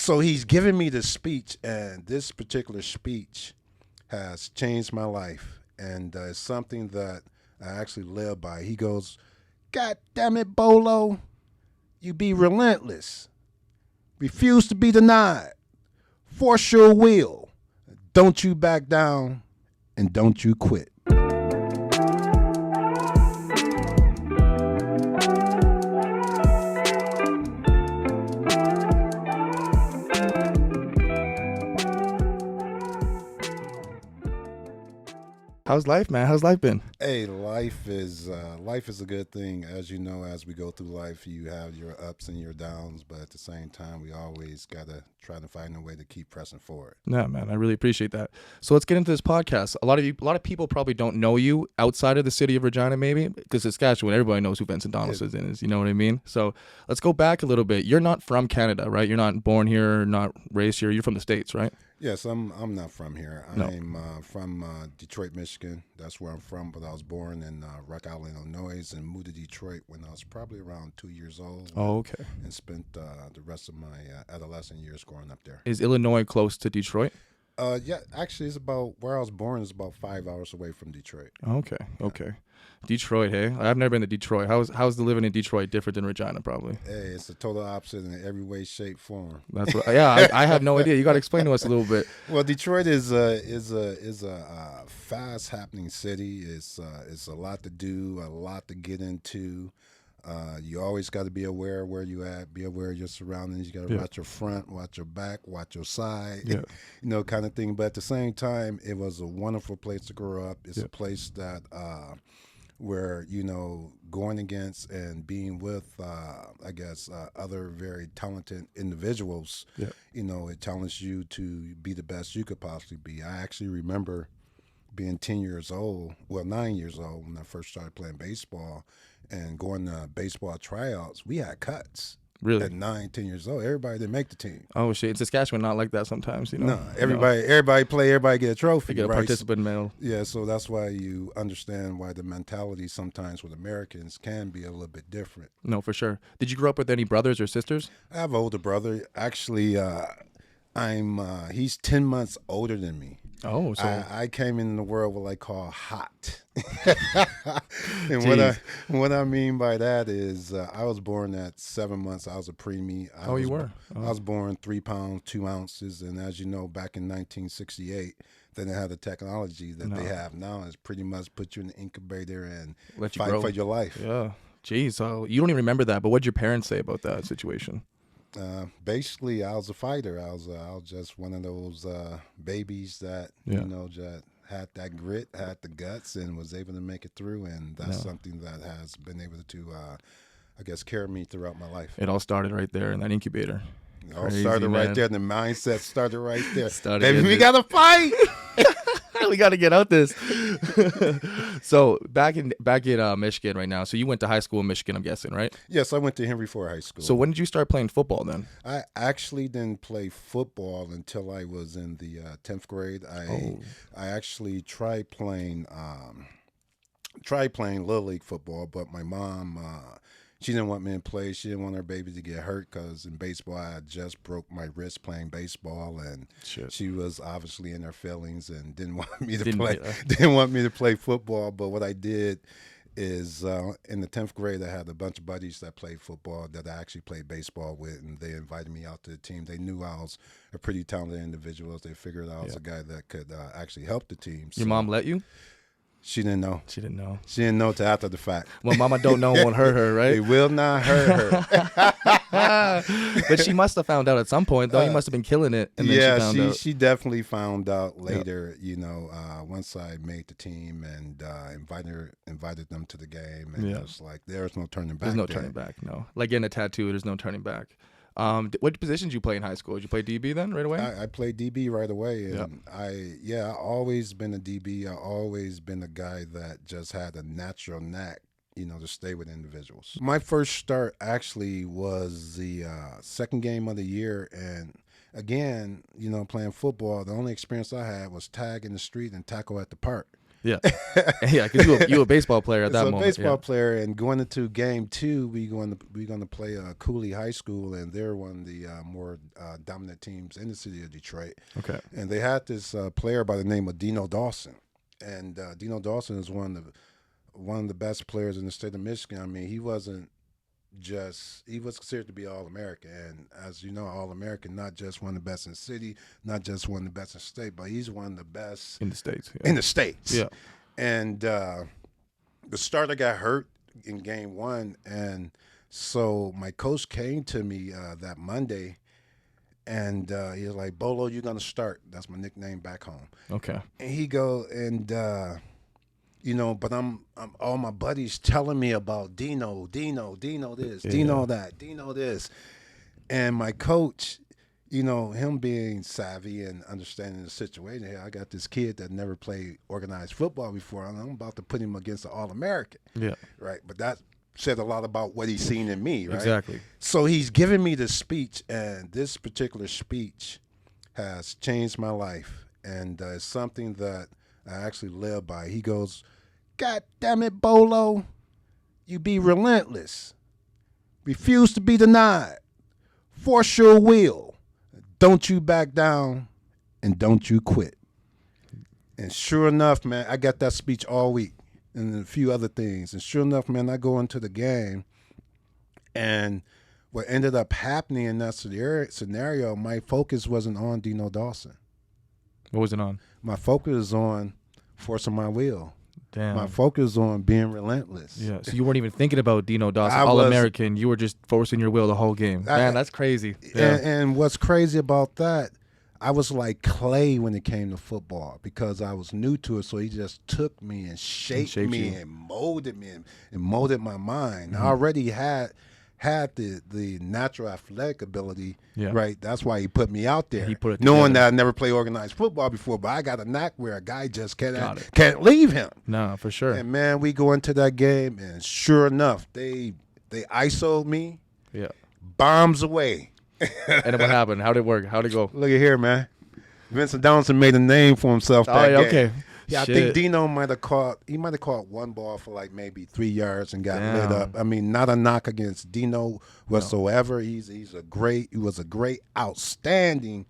So he's giving me this speech, and this particular speech has changed my life, and it's something that I actually live by. He goes, "God damn it, Bolo, you be relentless, refuse to be denied, force your will, don't you back down, and don't you quit." How's life, man? How's life been? Hey, life is a good thing. As you know, as we go through life, you have your ups and your downs, but at the same time, we always gotta try to find a way to keep pressing forward. Yeah, man, I really appreciate that. So let's get into this podcast. A lot of people probably don't know you outside of the city of Regina, maybe because Saskatchewan, everybody knows who Ventson Donelson is. You know what I mean? So let's go back a little bit. You're not from Canada, right? You're not born here, not raised here. You're from the States, right? Yes, I'm not from here. No. I'm from Detroit, Michigan. That's where I'm from, but I was born in Rock Island, Illinois, and moved to Detroit when I was probably around 2 years old. Oh, okay. And spent the rest of my adolescent years growing up there. Is Illinois close to Detroit? Yeah, actually, it's about where I was born is about 5 hours away from Detroit. Okay, okay. Detroit, hey? I've never been to Detroit. How's the living in Detroit different than Regina, probably? Hey, it's the total opposite in every way, shape, form. That's what. Yeah, I have no idea. You got to explain to us a little bit. Well, Detroit is a fast happening city. It's a lot to do, a lot to get into. You always got to be aware of where you at, be aware of your surroundings. You got to watch your front, watch your back, watch your side, kind of thing. But at the same time, it was a wonderful place to grow up. It's a place that where, going against and being with, other very talented individuals, it challenges you to be the best you could possibly be. I actually remember being 9 years old when I first started playing baseball and going to baseball tryouts. We had cuts. Really? At 10 years old, everybody didn't make the team. Oh shit! In Saskatchewan, not like that sometimes. No, everybody play, everybody get a trophy. You get a right? participant medal. Yeah, so that's why you understand why the mentality sometimes with Americans can be a little bit different. No, for sure. Did you grow up with any brothers or sisters? I have an older brother. Actually, he's 10 months older than me. Oh, so I came in the world what I call hot. And what I mean by that is I was born at 7 months. I was a preemie. You were? Oh. I was born 3 pounds, 2 ounces. And as you know, back in 1968, they didn't have the technology that they have now. It's pretty much put you in the incubator and let you fight grow for your life. Yeah. Jeez. So you don't even remember that, but what did your parents say about that situation? Basically, I was a fighter. I was just one of those babies that just had that grit, had the guts, and was able to make it through. And that's something that has been able to, carry me throughout my life. It all started right there in that incubator. It all started right there. The mindset started right there. Baby, we gotta fight. We got to get out this. So back in Michigan right now. So you went to high school in Michigan, I'm guessing, right? Yes, I went to Henry Ford High School. So when did you start playing football then? I actually didn't play football until I was in the 10th grade. I actually tried playing Little League football, but my mom she didn't want me to play. She didn't want her baby to get hurt because in baseball, I had just broke my wrist playing baseball, and she was obviously in her feelings and didn't want me to play. Didn't want me to play football. But what I did is in the 10th grade, I had a bunch of buddies that played football that I actually played baseball with, and they invited me out to the team. They knew I was a pretty talented individual. They figured I was a guy that could actually help the team. Your mom let you? She didn't know. She didn't know. She didn't know till after the fact. Well, mama don't know won't hurt her, right? It will not hurt her. But she must have found out at some point, though. You must have been killing it. And then she found out. She definitely found out later, once I made the team and invited them to the game. And it was like, there's no turning back. There's no turning back, no. Like getting a tattoo, there's no turning back. What positions did you play in high school? Did you play DB then right away? I played DB right away. And I always been a DB. I always been a guy that just had a natural knack, to stay with individuals. My first start actually was the second game of the year. And again, playing football, the only experience I had was tag in the street and tackle at the park. Yeah. Yeah, because you were a baseball player at that So a moment. baseball player, and going into game 2, we going to play Cooley High School, and they're one of the more dominant teams in the city of Detroit. Okay. And they had this player by the name of Dino Dawson, and Dino Dawson is one of the best players in the state of Michigan. I mean, he was considered to be All-American, and as you know, All-American, not just one of the best in the city, not just one of the best in the state, but he's one of the best In the States. in the states. Yeah. And the starter got hurt in game 1, and so my coach came to me that Monday, and he was like, "Bolo, you're gonna start." That's my nickname back home. Okay. And he go and. But I'm all my buddies telling me about Dino this, Dino that, Dino this. And my coach, him being savvy and understanding the situation here, I got this kid that never played organized football before, and I'm about to put him against an All-American. Yeah. Right. But that said a lot about what he's seen in me, right? Exactly. So he's giving me this speech, and this particular speech has changed my life. And it's something that I actually live by. He goes, "God damn it, Bolo, you be relentless. Refuse to be denied. Force your will. Don't you back down, and don't you quit." And sure enough, man, I got that speech all week and a few other things. And sure enough, man, I go into the game, and what ended up happening in that scenario, my focus wasn't on Dino Dawson. What was it on? My focus is on forcing my will. Damn. My focus is on being relentless. Yeah. So you weren't even thinking about Dino Dawson, I was- All-American. You were just forcing your will the whole game. Man, that's crazy. Yeah. And what's crazy about that, I was like clay when it came to football because I was new to it. So he just took me and shaped me and molded me and molded my mind. I already had the natural athletic ability, right? That's why he put me out there. He put it knowing together. that I never played organized football before, but I got a knack where a guy just can't leave him. No, for sure. And man, we go into that game, and sure enough, they ISO'd me, Yeah. bombs away. And then what happened? How'd it work? How'd it go? Look at here, man. Ventson Donelson made a name for himself that Oh, yeah, game. okay. Yeah, Shit. I think Dino might have caught one ball for like maybe 3 yards and got lit up. I mean, not a knock against Dino whatsoever. He was a great, outstanding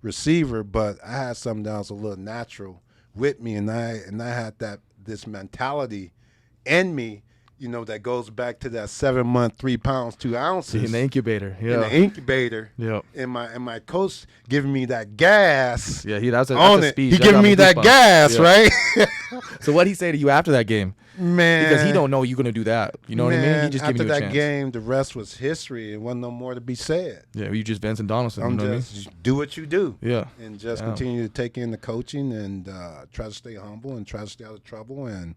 receiver, but I had something that was a little natural with me, and I had this mentality in me, that goes back to that 7 month, 3 pounds, 2 ounces In the incubator. in Yeah. the incubator. Yeah. And my coach giving me that gas. Yeah, that's a on it. speech. He That giving got me that goosebumps. gas, Yeah. right? So what'd he say to you after that game? Man, Because he don't know you're gonna do that. You know what I mean? He just after giving you a that chance. game, the rest was history. It wasn't no more to be said. Yeah, you just Ventson Donelson. I'm You know what I mean? just do what you do. Yeah. And just Damn. continue to take in the coaching and try to stay humble and try to stay out of trouble and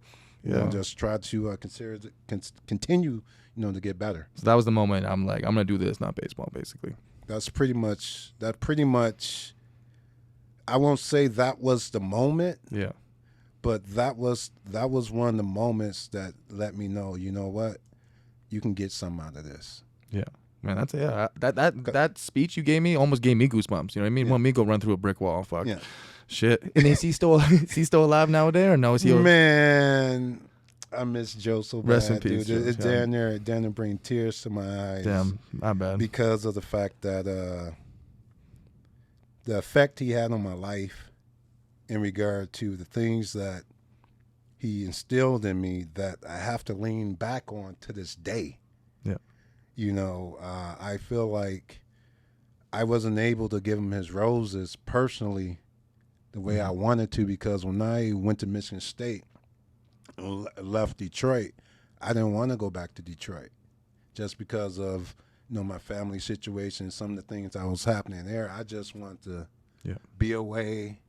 just try to continue, to get better. So that was the moment I'm like, I'm gonna do this, not baseball, basically. That's pretty much. I won't say that was the moment, Yeah. but that was one of the moments that let me know, you know what, you can get something out of this. Yeah. Man, that speech you gave me almost gave me goosebumps. You know what I mean? Yeah. Want me to go run through a brick wall. Fuck. Yeah. Shit. And is he still alive nowadays or no? Is he Man, I miss Joe so bad, Rest in peace, dude. Joe. It's down there to bring tears to my eyes. Damn, my bad. Because of the fact that the effect he had on my life in regard to the things that he instilled in me that I have to lean back on to this day. Yeah. I feel like I wasn't able to give him his roses personally the way I wanted to, because when I went to Michigan State and left Detroit, I didn't want to go back to Detroit just because of my family situation, some of the things that was happening there. I just wanted to be away,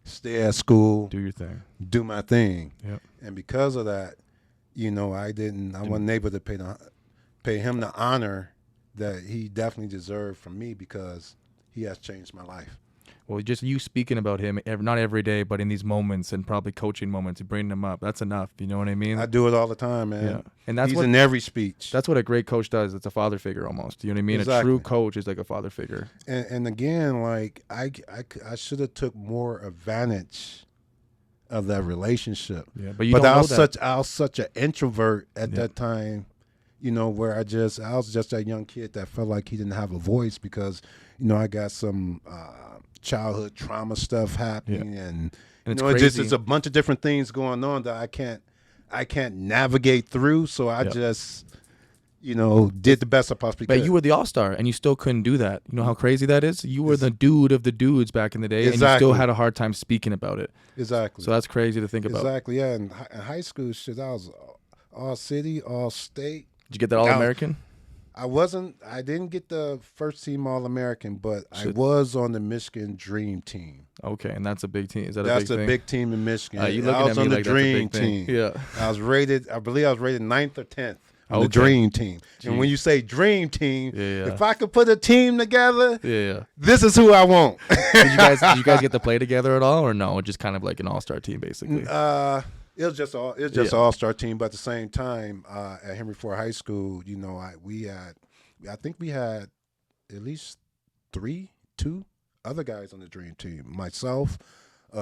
stay at school, Do your thing. do my thing. Yeah. And because of that, I wasn't able to pay him the honor that he definitely deserved from me, because he has changed my life. Well, just you speaking about him, not every day, but in these moments and probably coaching moments, and bringing him up, that's enough. You know what I mean? I do it all the time, man. Yeah. And that's He's what in every speech. That's what a great coach does. It's a father figure almost. You know what I mean? Exactly. A true coach is like a father figure. And again, like I should have took more advantage of that relationship. Yeah, but you But don't know that. I was such an introvert at that time, where I was just that young kid that felt like he didn't have a voice because, I got some childhood trauma stuff happening, and it's it's crazy. it's a bunch of different things going on that I can't navigate through. So I just did the best I possibly could. But you were the all-star, and you still couldn't do that. You know how crazy that is? You were the dude of the dudes back in the day, and you still had a hard time speaking about it. Exactly. So that's crazy to think about. Exactly, yeah. In high school, shit, I was all city, all state. Did you get that All-American? I didn't get the first team All-American, but I was on the Michigan Dream Team. Okay, and that's a big team. Is that That's a big thing? big team in Michigan. You looking I was at me on like the Dream that's a big Team. thing. Yeah. I believe I was rated 9th or 10th. The Dream Team. Jeez. And when you say Dream Team, if I could put a team together, this is who I want. Did you guys get to play together at all, or no? Just kind of like an all-star team, basically. It was just an all-star team, but at the same time, at Henry Ford High School, I think we had at least two other guys on the Dream Team. Myself,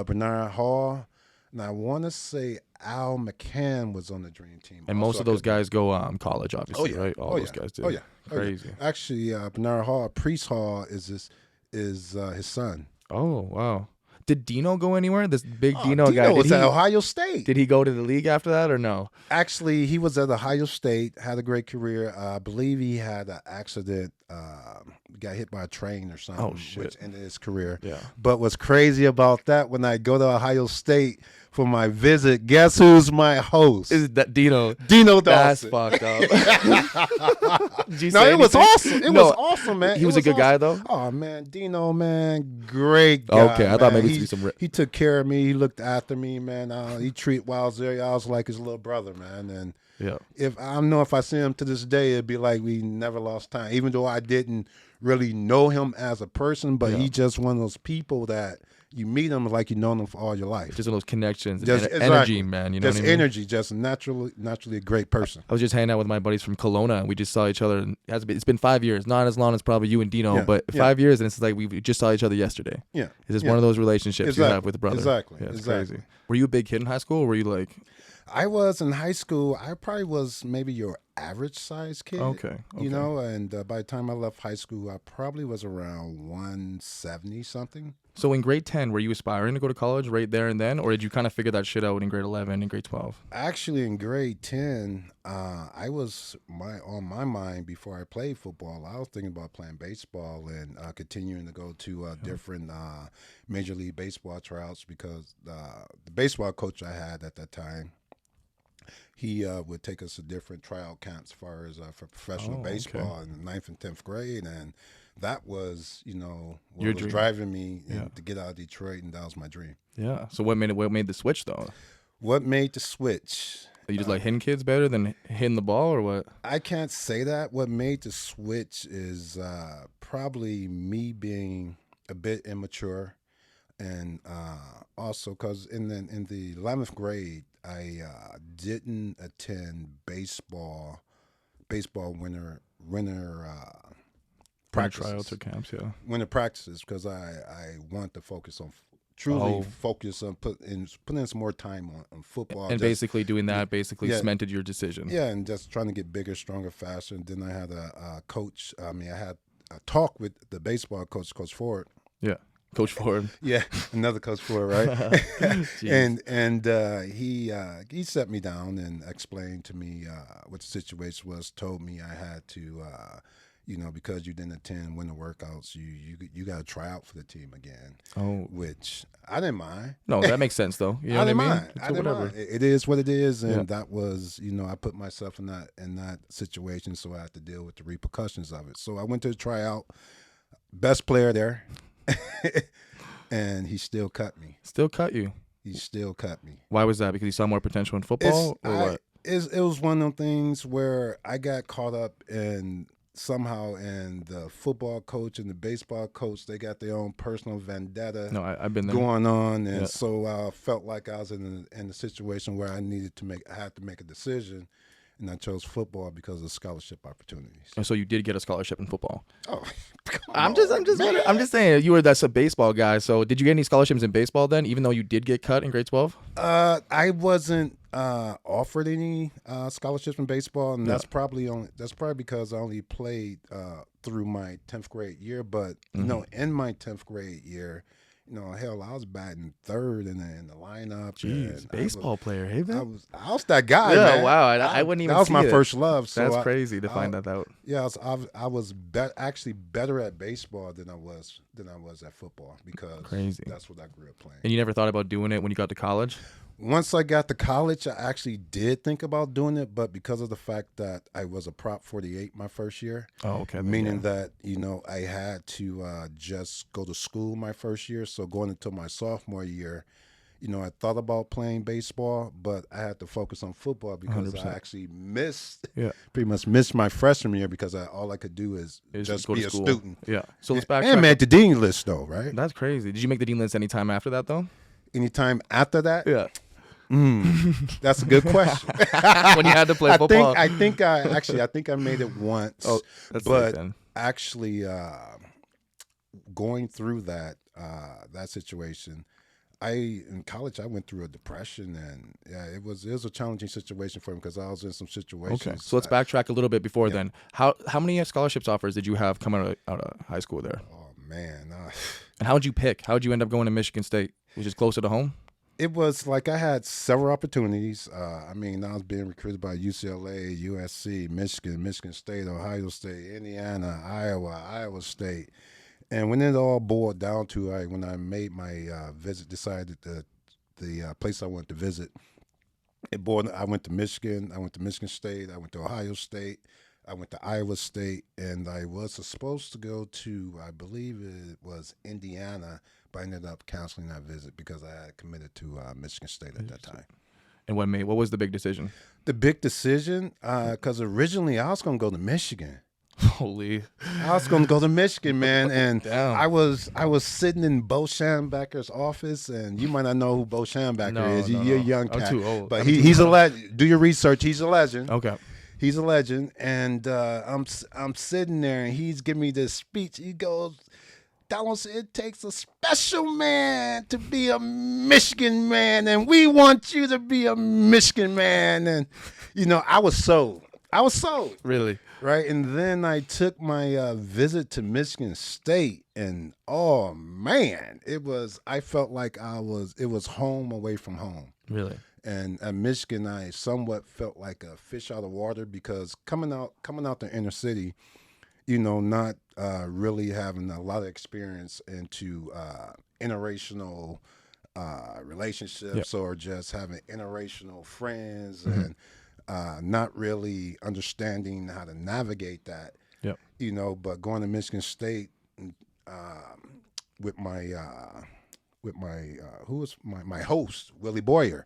Bernard Hall, and I want to say Al McCann was on the Dream Team. And most of those guys go college, obviously, right? All those guys do. Oh yeah, crazy. Actually, Bernard Hall, Priest Hall, is his son. Oh wow. Did Dino go anywhere? This big Dino guy. Dino was at Ohio State. Did he go to the league after that or no? Actually, he was at Ohio State, had a great career. I believe he had an accident, got hit by a train or something, which ended his career. Yeah. But what's crazy about that, when I go to Ohio State for my visit, guess who's my host? Is that Dino? Dino Donelson. That's fucked up. It was awesome. It was awesome, man. He was a good guy, though? Oh, man. Dino, man, great guy. Okay, I thought maybe he took care of me. He looked after me, man. He treated while I was there. I was like his little brother, man. And if I see him to this day, it'd be like we never lost time. Even though I didn't really know him as a person, but he just one of those people that you meet him like you know them for all your life. Just those connections, energy, man. You know, just energy, just naturally a great person. I was just hanging out with my buddies from Kelowna, and we just saw each other. And it's been 5 years, not as long as probably you and Dino, but 5 years, and it's like we just saw each other yesterday. Yeah, it's just one of those relationships you have with a brother. Exactly, it's crazy. Were you a big kid in high school, or were you like? I was in high school. I probably was maybe your average size kid. Okay. And by the time I left high school, I probably was around 170 something. So in grade 10, were you aspiring to go to college right there and then, or did you kind of figure that shit out in grade 11 and grade 12? Actually, in grade 10, I was on my mind before I played football. I was thinking about playing baseball and continuing to go to different Major League Baseball tryouts because the baseball coach I had at that time, he would take us to different tryout camps as far as for professional baseball in the 9th and 10th grade, and that was, what was driving me to get out of Detroit, and that was my dream. Yeah. So what made the switch though? What made the switch? Are you just like hitting kids better than hitting the ball, or what? I can't say that. What made the switch is probably me being a bit immature, and also because in the 11th grade, I didn't attend baseball winter practices. Tryouts or camps, winter practices, because I want to focus on focus on putting in some more time on football. And basically doing that cemented your decision. Yeah, and just trying to get bigger, stronger, faster. And then I had a coach. I had a talk with the baseball coach, Coach Ford. Yeah. Coach Ford. Yeah, another Coach Ford, right? and he set me down and explained to me what the situation was. Told me I had to, because you didn't attend winter workouts, you got to try out for the team again. Oh, which I didn't mind. No, that makes sense though. You know I didn't what I mean? mind. I didn't mind. It is what it is, and that was, I put myself in that situation, so I had to deal with the repercussions of it. So I went to the tryout, best player there. And he still cut me. Still cut you? He still cut me. Why was that? Because he saw more potential in football? What? It was one of them things where I got caught up in somehow, and the football coach and the baseball coach, they got their own personal vendetta I've been there. going on. And so I felt like I was in a situation where I had to make a decision. and I chose football because of the scholarship opportunities. And so you did get a scholarship in football. Oh, I'm just saying that's a baseball guy. So did you get any scholarships in baseball then, even though you did get cut in grade 12? I wasn't offered any scholarships in baseball, and that's probably because I only played through my 10th grade year. But you know, in my 10th grade year, you know, hell, I was batting third in the lineup. Jeez, baseball player, hey man. I was that guy. Yeah, man. wow. I wouldn't even. That was see my it. first love. So that's crazy to find that out. Yeah, I was actually better at baseball than I was at football because crazy. That's what I grew up playing. And you never thought about doing it when you got to college? Once I got to college, I actually did think about doing it, but because of the fact that I was a Prop 48 my first year, meaning that, you know, I had to just go to school my first year. So going into my sophomore year, you know, I thought about playing baseball, but I had to focus on football because 100%. I actually pretty much missed my freshman year because all I could do is just go be to a school. student. Yeah. So let's backtrack. And made the dean list though, right? That's crazy. Did you make the dean list any time after that though? Anytime after that? Yeah. That's a good question. When you had to play football, I think I made it once. Oh, that's but sick, then. Actually, going through that situation, in college I went through a depression, and yeah, it was a challenging situation for me because I was in some situations. Okay, so let's backtrack a little bit before then. How many scholarships offers did you have coming out of high school there? Oh man! And how'd you pick? How'd you end up going to Michigan State? Was it closer to home? It was like I had several opportunities. I mean, I was being recruited by UCLA, USC, Michigan State, Ohio State, Indiana, Iowa State. And when it all boiled down to, when I made my visit, decided that the place I wanted to visit, I went to Michigan, I went to Michigan State, I went to Ohio State, I went to Iowa State, and I was supposed to go to, I believe it was Indiana, but I ended up canceling that visit because I had committed to Michigan State at that time. And what was the big decision? The big decision, because originally I was going to go to Michigan. Holy! I was going to go to Michigan, man, and Damn. I was sitting in Bo Schambacker's office, and you might not know who Bo Schambacker is. You're a young cat, I'm too old. but he's a legend. Do your research. He's a legend. Okay. He's a legend, and I'm sitting there, and he's giving me this speech. He goes, Donelson, it takes a special man to be a Michigan man, and we want you to be a Michigan man. And, you know, I was sold. Really? Right? And then I took my visit to Michigan State, and, oh, man, I felt like it was home away from home. Really? And at Michigan, I somewhat felt like a fish out of water because coming out the inner city, you know, not really having a lot of experience into interracial relationships or just having interracial friends and not really understanding how to navigate that. Yep. You know, but going to Michigan State with my who was my host, Willie Boyer.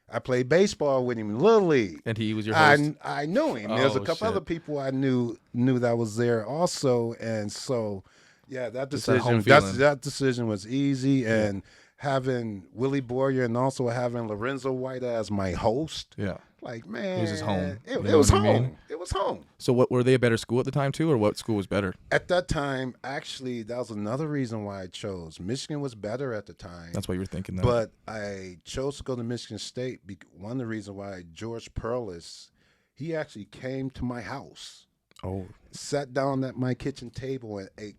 I played baseball with him in Little League. And he was your host? I knew him. There's a couple other people I knew that was there also. And so, yeah, that decision was easy. And having Willie Boyer and also having Lorenzo White as my host. Yeah. Like, man. It was his home. It was home. It was home. So were they a better school at the time too, or what school was better? At that time, actually, that was another reason why I chose. Michigan was better at the time. That's what you were thinking then. But I chose to go to Michigan State. One of the reasons why George Perlis, he actually came to my house. Oh. Sat down at my kitchen table and ate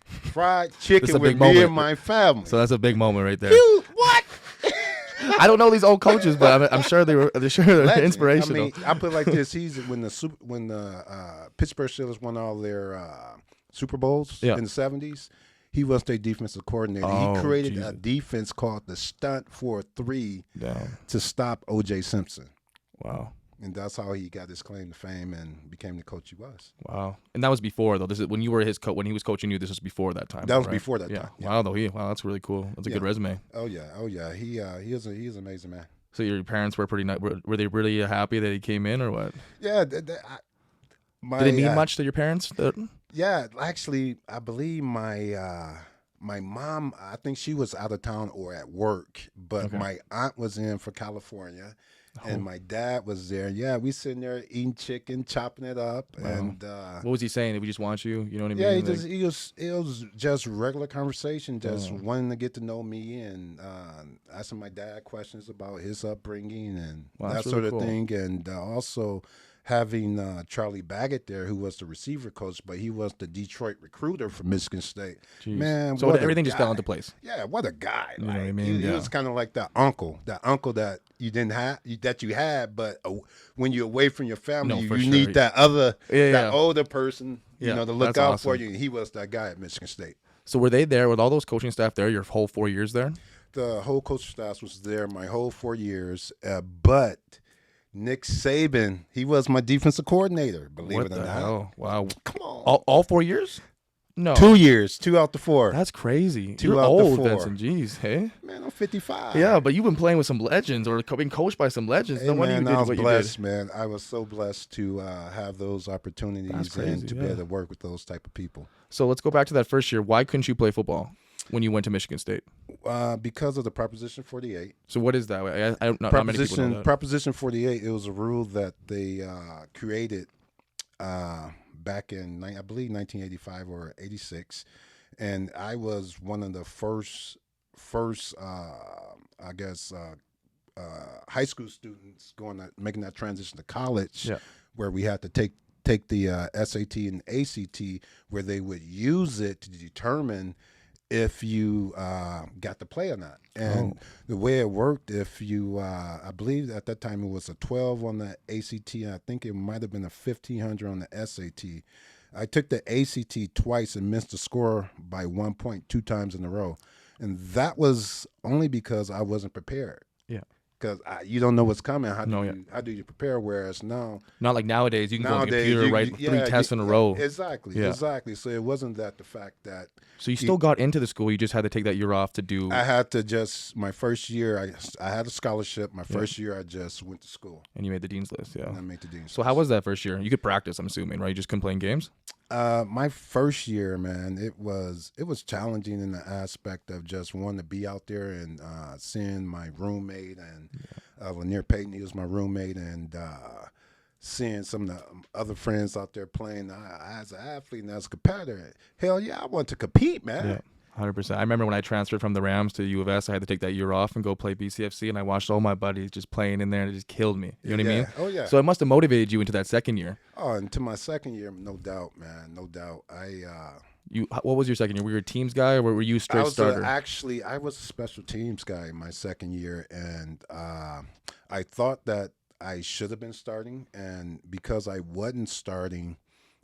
fried chicken with me and my family. So that's a big moment right there. What? I don't know these old coaches, but I'm sure they're inspirational. I mean, I put it like this: when the Pittsburgh Steelers won all their Super Bowls in the '70s, he was their defensive coordinator. He created a defense called the Stunt 4-3 to stop O.J. Simpson. Wow. And that's how he got his claim to fame and became the coach he was. Wow. And that was before though. This is when you were his coach. When he was coaching you, this was before that time. That was before that time. Yeah. Wow. That's really cool. That's a good resume. Oh yeah. He is an amazing man. So your parents were pretty nice. Were they really happy that he came in, or what? Yeah. Did it mean much to your parents? Yeah. Actually, I believe my mom, I think she was out of town or at work, but my aunt was in for California. and my dad was there. Yeah, we sitting there eating chicken, chopping it up, Wow. and What was he saying? Did we just want you? You know what I yeah, mean? he just he was it was just regular conversation, just Oh. wanting to get to know me and asking my dad questions about his upbringing and Wow, that that's sort really of cool. thing, and also having Charlie Baggett there, who was the receiver coach, but he was the Detroit recruiter for Michigan State. Jeez. Man, So what a everything just fell guy. into place. Yeah, what a guy! You know what I Like mean? he Yeah. was kind of like that uncle that you didn't have, that you had, but when you're away from your family, No, you, for you sure. need that other, Yeah, that yeah. older person, Yeah, to look that's out for awesome. you. And he was that guy at Michigan State. So were they there with all those coaching staff there your whole 4 years there? The whole coaching staff was there my whole 4 years, but Nick Saban, he was my defensive coordinator. Believe What it or the not. hell? Wow. Come on. All 4 years? No. 2 years, 2 out the 4. That's crazy. Two You're out the old, 4. Vincent. Jeez, hey? Man, I'm 55. Yeah, but you've been playing with some legends or being coached by some legends. Hey, No wonder man, you did I was what blessed, you man. I was so blessed to have those opportunities That's crazy, and to be yeah. able to work with those type of people. did. So let's go back to that first year. Why couldn't you play football when you went to Michigan State? Because of the Proposition 48. So what is that? Not many people know that. Proposition 48, it was a rule that they created back in, I believe, 1985 or 86. And I was one of the first I guess, high school students making that transition to college, Yeah. where we had to take the SAT and ACT, where they would use it to determine if you got to play or not. And the way it worked, if you, I believe at that time it was a 12 on the ACT, and I think it might have been a 1500 on the SAT. I took the ACT twice and missed the score by 1 point 2 times in a row. And that was only because I wasn't prepared. Yeah. Because you don't know what's coming. How do you prepare? Whereas now, Not like nowadays. You can go on the computer, write 3 tests in a yeah, row. Exactly. So it wasn't that the fact that So you still got into the school. You just had to take that year off to do. I had to my first year, I had a scholarship. My first year, I just went to school. And you made the dean's list, yeah. And I made the dean's So how was that first year? You could practice, I'm assuming, right? You just couldn't play in games? My first year, man, it was challenging in the aspect of just wanting to be out there and seeing my roommate and Lanier Payton, he was my roommate, and seeing some of the other friends out there playing. As an athlete and as a competitor, hell yeah, I want to compete, man. Yeah. 100%. I remember when I transferred from the Rams to U of S, I had to take that year off and go play BCFC, and I watched all my buddies just playing in there, and it just killed me. You know what I mean? Oh, yeah. So it must have motivated you into that second year. Oh, and to my second year, no doubt, man, no doubt. What was your second year? Were you a teams guy, or were you a straight starter? I was a special teams guy my second year, and I thought that I should have been starting, and because I wasn't starting,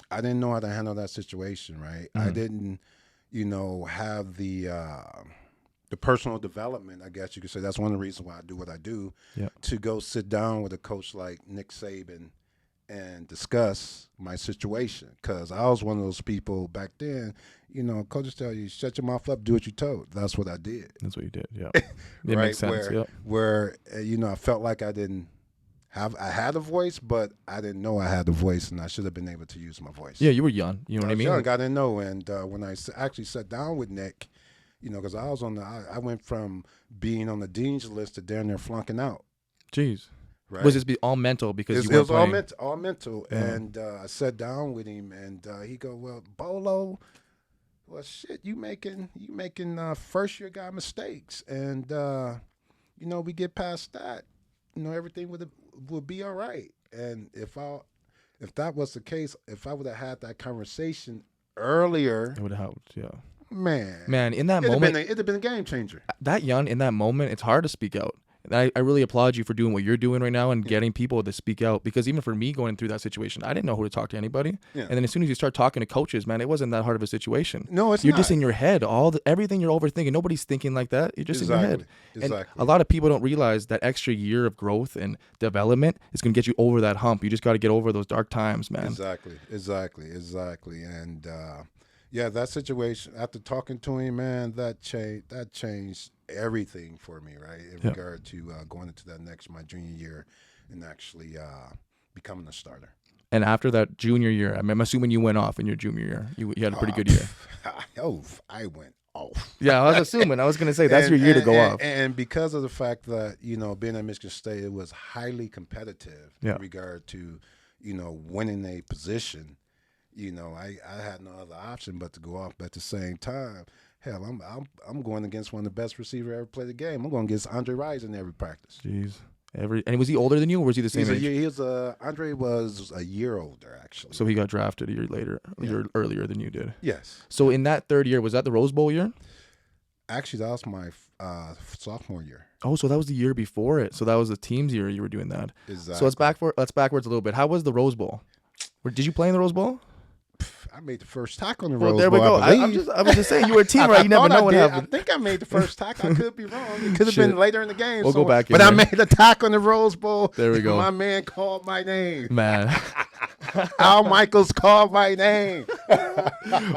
I didn't know how to handle that situation, right? Mm-hmm. I didn't, have the personal development, I guess you could say. That's one of the reasons why I do what I do, to go sit down with a coach like Nick Saban and discuss my situation. Because I was one of those people back then, coaches tell you, shut your mouth up, do what you're told. That's what I did. That's what you did, yeah. Right? It makes sense, Where I felt like I had a voice, but I didn't know I had a voice, and I should have been able to use my voice. Yeah, you were young. You know what I mean? Young, I didn't know. And when I actually sat down with Nick, because I was I went from being on the dean's list to down there flunking out. Jeez. Right? Was this all mental because you it weren't was playing? all mental. Yeah. And I sat down with him, and he go, "Well, Bolo, well, shit, you making first year guy mistakes, and we get past that, everything would be all right. And if that was the case, if I would have had that conversation earlier, It would have helped, yeah. Man, in that moment, it'd have been a game changer. That young, in that moment, it's hard to speak out. And I really applaud you for doing what you're doing right now and getting people to speak out, because even for me going through that situation, I didn't know who to talk to anybody. Yeah. And then as soon as you start talking to coaches, man, it wasn't that hard of a situation. No, it's You're not. just in your head. Everything you're overthinking. Nobody's thinking like that. You're just in your head. Exactly. And a lot of people don't realize that extra year of growth and development is going to get you over that hump. You just got to get over those dark times, man. Exactly. And that situation, after talking to him, man, that changed everything for me, right? In regard to going into my junior year and actually becoming a starter. And after that junior year, I'm assuming you went off in your junior year. You had a pretty good year. I went off. Yeah, I was assuming. I was gonna say that's your year to go off. And because of the fact that being at Michigan State, it was highly competitive Yeah. in regard to winning a position. I had no other option but to go off. But at the same time, hell, I'm going against one of the best receivers ever played the game. I'm going against Andre Rison in every practice. Jeez. And was he older than you, or was he the same age? Andre was a year older, actually. So he got drafted a year later, a year earlier than you did. Yes. So in that third year, was that the Rose Bowl year? Actually, that was my sophomore year. Oh, so that was the year before it. So that was the team's year you were doing that. Exactly. So let's backwards a little bit. How was the Rose Bowl? Did you play in the Rose Bowl? I made the first tackle on the Well, Rose there we Bowl. go. I was just saying, you were a team, right? You never know what happened. I think I made the first tackle. I could be wrong. It could have been later in the game. We'll go back in But there. I made a tackle on the Rose Bowl. There we go. My man called my name. Man. Al Michaels called my name.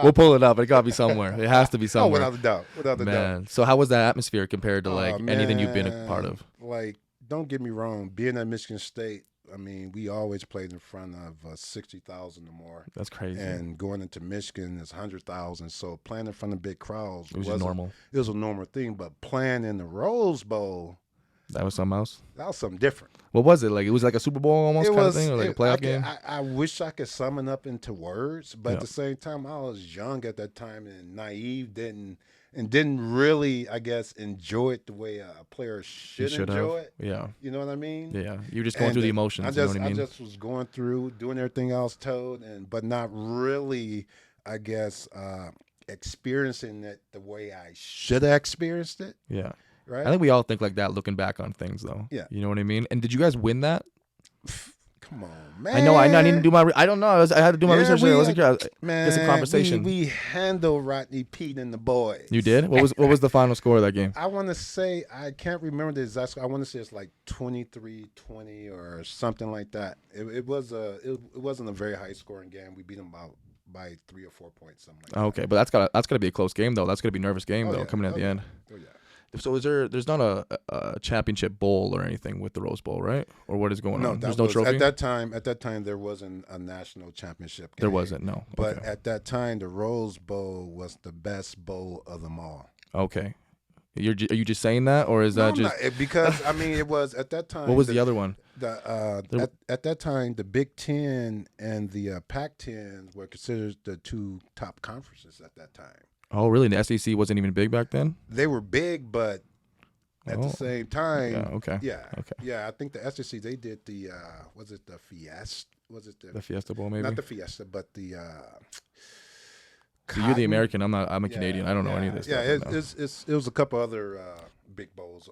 We'll pull it up. It got to be somewhere. It has to be somewhere. Oh, without a doubt. Man. So how was that atmosphere compared to anything you've been a part of? Like, don't get me wrong. Being at Michigan State, I mean, we always played in front of 60,000 or more. That's crazy. And going into Michigan is 100,000. So playing in front of big crowds was normal. It was a normal thing. But playing in the Rose Bowl, that was something else. That was something different. What was it like? It was like a Super Bowl almost kind of thing, or like a playoff game. I wish I could sum it up into words, but at the same time, I was young at that time and naive, didn't really, I guess, enjoy it the way a player should enjoy it. Yeah. You know what I mean? Yeah. You're just going through the emotions. You know what I mean? I just was going through, doing everything I was told, but not really, I guess, experiencing it the way I should have experienced it. Yeah. Right? I think we all think like that looking back on things, though. Yeah. You know what I mean? And did you guys win that? Come on, man. I know. I need to do my. I don't know. I had to do my research. I wasn't sure. Man, it's a conversation. We handled Rodney Pete and the boys. You did? What was the final score of that game? I want to say, I can't remember the exact score. I want to say it's like 23-20 or something like that. It wasn't a very high scoring game. We beat them by 3 or 4 points, something like that. Okay, but that's gotta be a close game though. That's gonna be a nervous game though, coming at the end. Oh yeah. So there's not a championship bowl or anything with the Rose Bowl, right? Or what is going on? There's no trophy? At that time there wasn't a national championship game. There wasn't, no. But at that time the Rose Bowl was the best bowl of them all. Okay. Are you just saying that, or is that just because I mean it was at that time. What was the other one? At that time the Big Ten and the Pac-10 were considered the two top conferences at that time. Oh, really? The SEC wasn't even big back then? They were big, but at the same time, yeah, okay. Yeah. Okay. Yeah, I think the SEC, they did the, was it the Fiesta? Was it the Fiesta Bowl, maybe? Not the Fiesta, but the, so you're the American. I'm a Canadian. I don't know any of this stuff. It was a couple other big bowls.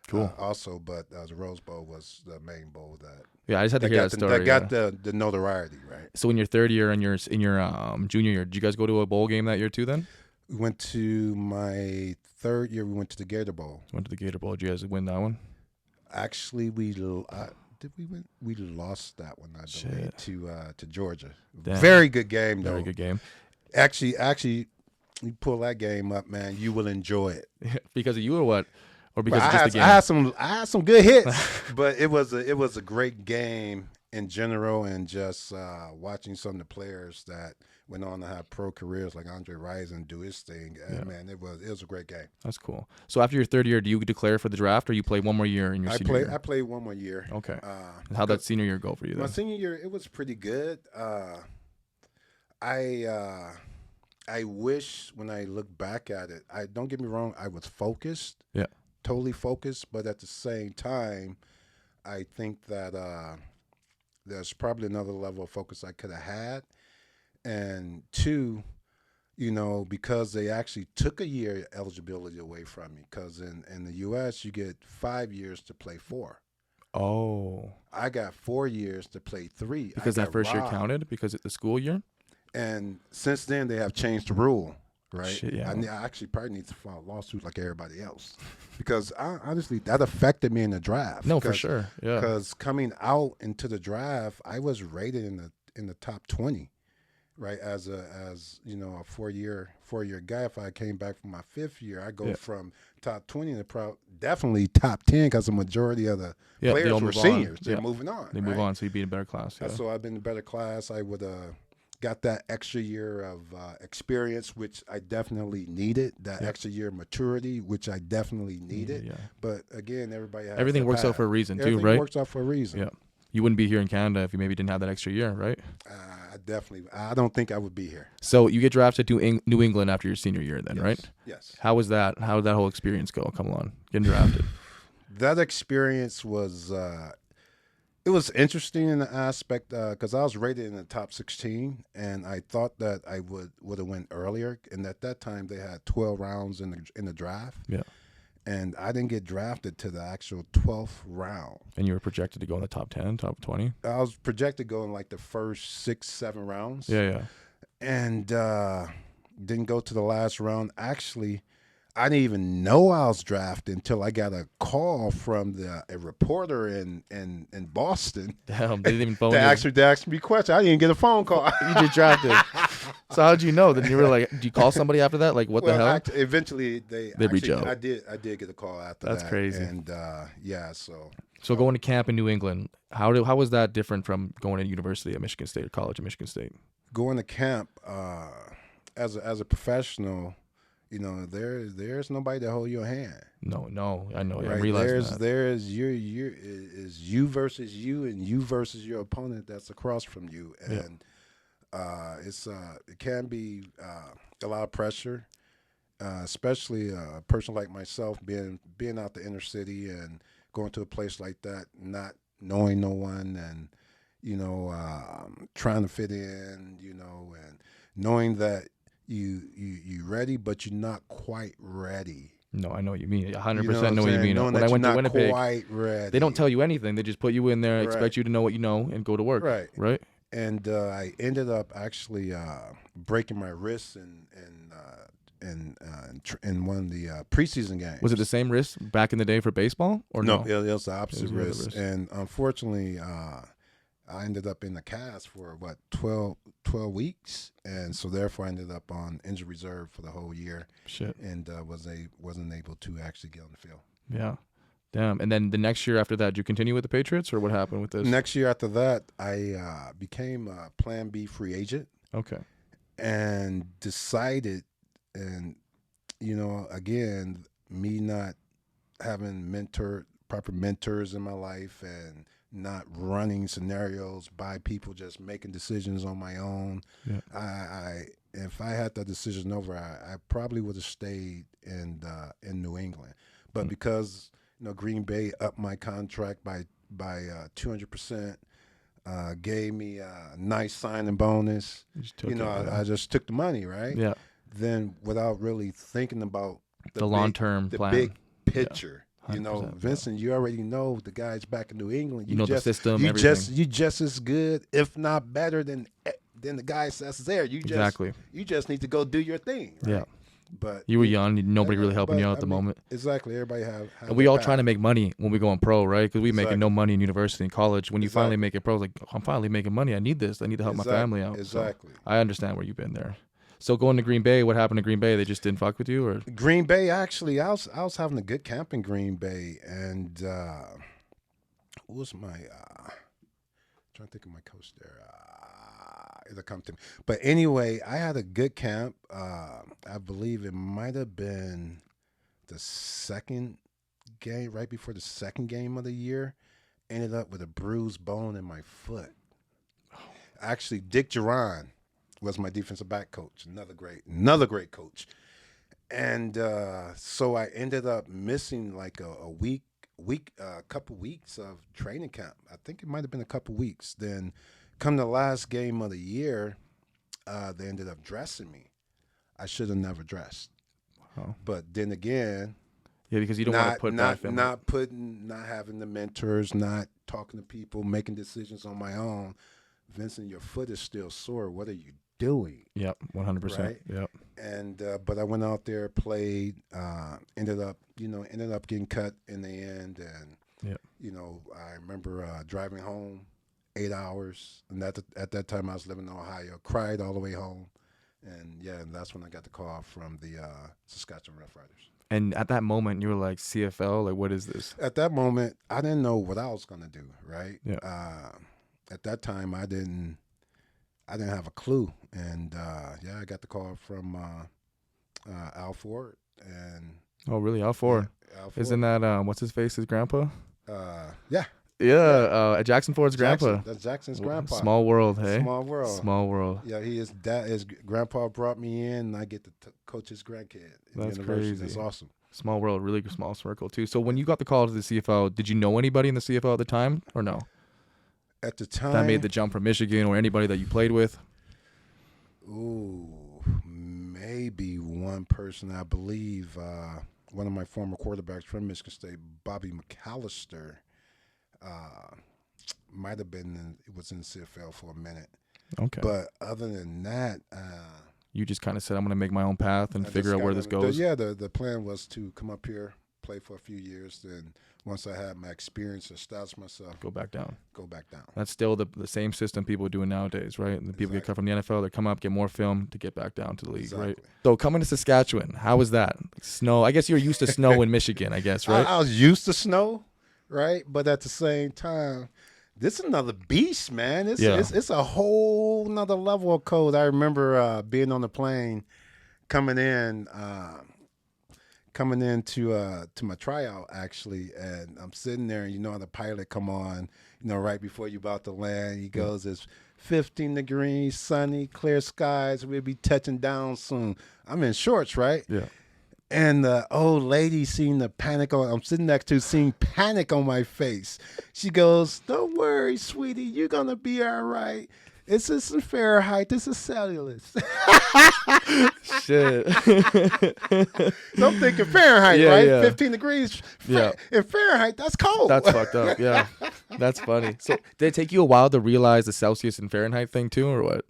Cool. Also, but the Rose Bowl was the main bowl that. Yeah, I just had to hear that story. That got the notoriety, right? So in your third year and your junior year, did you guys go to a bowl game that year too? Then we went to my third year. We went to the Gator Bowl. Went to the Gator Bowl. Did you guys win that one? Actually, did we win? We lost that one. I believe to Georgia. Damn. Very good game, though. Very good game. Actually, you pull that game up, man. You will enjoy it. Because of you or what? Or because of just the game? I had some good hits, but it was a great game in general, and just watching some of the players that went on to have pro careers like Andre Rison do his thing. Man, it was a great game. That's cool. So after your third year, do you declare for the draft, or you play one more year in your senior year? I played one more year. Okay. How'd that senior year go for you then? My senior year, it was pretty good. I wish when I look back at it, don't get me wrong, I was focused. Yeah. Totally focused, but at the same time, I think that there's probably another level of focus I could have had. And two, because they actually took a year eligibility away from me, because in the U.S. you get 5 years to play 4. Oh. I got 4 years to play 3. Because that first year counted? Because it's the school year? And since then, they have changed the rule. Right. Shit, yeah. I actually probably need to file a lawsuit like everybody else, because honestly, that affected me in the draft. No, for sure. Yeah. Because coming out into the draft, I was rated in the top 20, right? As a 4-year guy. If I came back from my 5th year, I go from top 20 to definitely top 10, because the majority of the players were seniors. They're moving on. They move on, so you'd be in a better class. Yeah. So I've been in a better class. I would got that extra year of experience, which I definitely needed. That Yep. extra year of maturity, which I definitely needed. Yeah. But again, everybody has Everything a works out path. for a reason too, Everything right? works out for a reason. Yeah. You wouldn't be here in Canada if you maybe didn't have that extra year, right? I don't think I would be here. So you get drafted to New England after your senior year, then, Yes. right? Yes. How was that? How did that whole experience go? Come on, getting drafted. That experience was it was interesting in the aspect because I was rated in the top 16, and I thought that I would have went earlier. And at that time, they had 12 rounds in the draft. Yeah. And I didn't get drafted to the actual 12th round. And you were projected to go in the top 10, top 20? I was projected to go in like the first 6, 7 rounds. Yeah. And didn't go to the last round. Actually, I didn't even know I was drafted until I got a call from a reporter in Boston. Damn, they didn't even phone They you. asked me questions. I didn't get a phone call. You just drafted. So how'd you know? Then you were like, do you call somebody after that? Like, what the hell? Eventually, they reach out. I did get a call after that. That's crazy. And yeah, so Going to camp in New England, how was that different from going to university at Michigan State or college at Michigan State? going to camp as a professional, there's nobody to hold your hand. No, I know. Yeah, Right? I realize that. There's you versus you, and you versus your opponent that's across from you, and it can be a lot of pressure, especially a person like myself being out the inner city and going to a place like that, not knowing no one, and trying to fit in, and knowing that you ready, but you're not quite ready. No, I know what you mean. 100% You know what I'm know what you saying? mean. Knowing When that I went you're to not Winnipeg, quite ready. they don't tell you anything. They just put you in there, Right. expect you to know what you know, and go to work. Right? And I ended up actually breaking my wrist in one of the preseason games. Was it the same wrist back in the day for baseball, or no? It was the opposite It was the other wrist. wrist. And unfortunately, I ended up in the cast for 12 weeks, and so therefore I ended up on injury reserve for the whole year. Shit. And wasn't able to actually get on the field. Yeah. Damn. And then the next year after that, did you continue with the Patriots, or what happened with this? Next year after that, I became a Plan B free agent. Okay. And decided, and again, me not having proper mentors in my life, and not running scenarios by people, just making decisions on my own. Yeah. If I had that decision over, I probably would have stayed in New England. But because Green Bay upped my contract by 200%, gave me a nice signing bonus. I just took the money, right? Yeah. Then without really thinking about The long-term plan. big picture. Yeah. 100%, Vincent, you already know the guys back in New England. You know the system, everything. You just as good, if not better than the guys that's there. You just need to go do your thing. Right? Yeah. But you were young, nobody really helping you out at the moment. Exactly. Everybody have and we all trying to make money when we go in pro, right? Because we making Exactly. no money in university and college. When you finally make it pro, it's like, I'm finally making money. I need this. I need to help my family out. Exactly. So I understand where you've been there. So going to Green Bay, what happened to Green Bay? They just didn't fuck with you, or Green Bay? Actually, I was having a good camp in Green Bay, and what was my trying to think of my coach there. It'll come to me. But anyway, I had a good camp. I believe it might have been the second game, right before the second game of the year. Ended up with a bruised bone in my foot. Actually, Dick Duran was my defensive back coach. Another great coach. And so I ended up missing like a couple weeks of training camp. I think it might have been a couple weeks. Then come the last game of the year, they ended up dressing me. I should have never dressed. Wow. But then again, yeah, because you don't want to put not having the mentors, not talking to people, making decisions on my own. Vincent, your foot is still sore. What are you doing? Yep, 100%. Right? Yep. And but I went out there, played, ended up getting cut in the end, and yep. I remember driving home 8 hours, and at that time I was living in Ohio. Cried all the way home, and that's when I got the call from the Saskatchewan Roughriders. And at that moment, you were like, CFL, like, what is this? At that moment, I didn't know what I was gonna do. Right? Yeah. At that time, I didn't I didn't have a clue, and yeah, I got the call from Al Ford, and Oh, really? How yeah, far? Al Isn't Ford. that what's his face? His grandpa? Yeah, Yeah, yeah, Jackson Ford's Jackson. grandpa. That's Jackson's grandpa. Small world, hey. Small world. Small world. Yeah, he is. His grandpa brought me in, and I get to coach his grandkid in the That's university. That's crazy. awesome. Small world, really small circle too. So when you got the call to the CFL, did you know anybody in the CFL at the time, or no? At the That made time, the jump from Michigan, or anybody that you played with? ooh, maybe one person. I believe one of my former quarterbacks from Michigan State, Bobby McAllister, uh, might have been. It was in the CFL for a minute. Okay. But other than that, You just kind of said, I'm going to make my own path and I figure just out where kinda- this goes. The plan was to come up here, play for a few years, then once I had my experience, establish myself, Go back down. go back down. That's still the same system people are doing nowadays, right? And the people get cut from the NFL, they come up, get more film to get back down to the league, right? Exactly. So coming to Saskatchewan, how was that? Snow. I guess you're used to snow in Michigan, I guess, right? I was used to snow, right? But at the same time, this is another beast, man. It's a whole nother level of cold. I remember being on the plane coming in. Coming into to my tryout actually, and I'm sitting there, and the pilot come on, right before you about to land. He goes, "It's 15 degrees, sunny, clear skies. We'll be touching down soon." I'm in shorts, right? Yeah. And the old lady seeing the panic I'm sitting next to, seeing panic on my face. She goes, "Don't worry, sweetie, you're gonna be all right. It's just in Fahrenheit. This is cellulose." Shit. So I'm thinking Fahrenheit, Yeah, right? yeah. 15 degrees. Yeah. In Fahrenheit, that's cold. That's fucked up. Yeah. That's funny. So did it take you a while to realize the Celsius and Fahrenheit thing too, or what?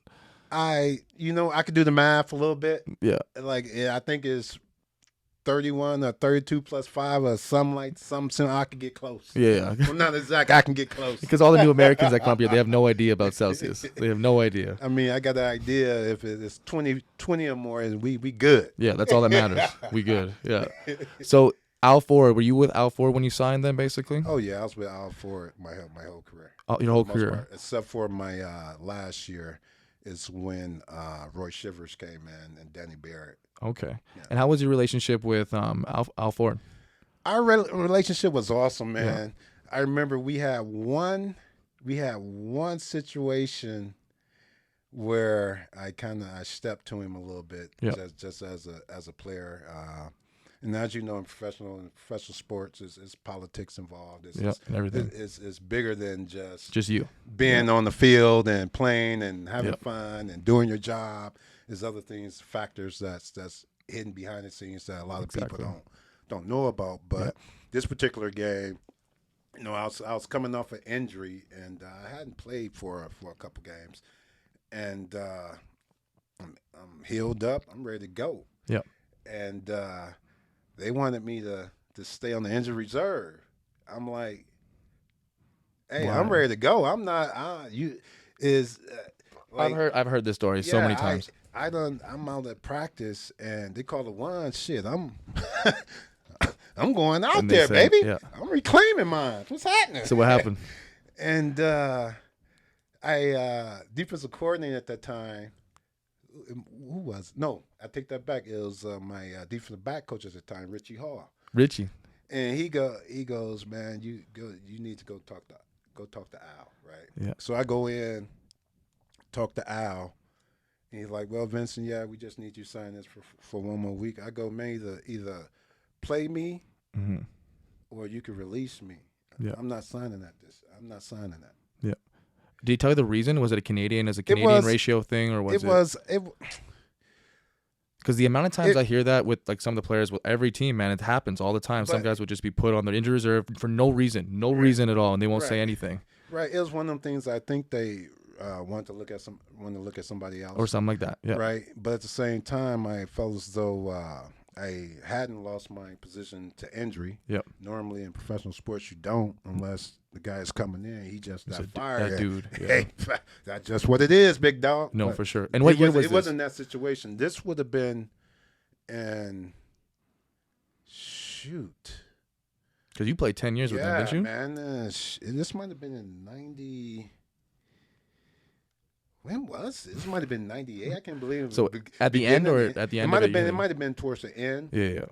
I could do the math a little bit. Yeah. I think it's 31 or 32 plus 5 or something. I could get close. Yeah. Well, not exact. I can get close. Because all the new Americans that come up here, they have no idea about Celsius. They have no idea. I mean, I got the idea if it's 20 or more, and we good. Yeah, that's all that matters. We good. Yeah. So Al Ford, were you with Al Ford when you signed then, basically? Oh yeah, I was with Al for my whole career. Your whole For the most career. part, except for my last year, is when Roy Shivers came in and Danny Barrett. Okay. Yeah. And how was your relationship with Al Ford? Our relationship was awesome, man. Yeah. I remember we had one situation where I stepped to him a little bit, just as a player. And as you know, in professional sports, is politics involved. And everything. It's bigger than just you being on the field and playing and having fun and doing your job. There's other things, factors that's hidden behind the scenes that a lot of people don't know about. But this particular game, I was coming off an injury, and I hadn't played for a couple games, and I'm healed up. I'm ready to go. Yeah. And they wanted me to stay on the injury reserve. I'm like, hey, wow. I'm ready to go. I'm not. I've heard this story so many times. I'm out at practice, and they call it one. Shit, I'm going out there, baby. Yeah. I'm reclaiming mine. What's happening? So what happened? And I defensive coordinator at that time. Who was? No, I take that back. It was my defensive back coach at the time, Richie Hall. Richie. And he goes, man, you need to go talk to Al, right? Yeah. So I go in, talk to Al. And he's like, well, Vincent, we just need you to sign this for one more week. I go, man, either play me or you can release me. Yeah. I'm not signing that. I'm not signing that. Yeah. Did he tell you the reason? Was it a Canadian ratio thing, or was it? Because the amount of times I hear that with like some of the players with every team, man, it happens all the time. Some guys would just be put on the injury reserve for no reason at all, and they won't say anything. Right. It was one of them things. I think they want to look at somebody else or something like that. Yeah. Right. But at the same time, I felt as though I hadn't lost my position to injury. Yep. Normally in professional sports, you don't unless the guy is coming in. He just got fired. That dude. Yeah. Hey, that's just what it is, big dog. No, for sure. And what year was this? It wasn't that situation. This would have been in shoot. Because you played 10 years with them, didn't you? Man. This might have been in 90. When was this? This might have been '98. I can't believe So it. at the end or at the It end might of have it? been. It You might have been towards the end. yeah, yeah.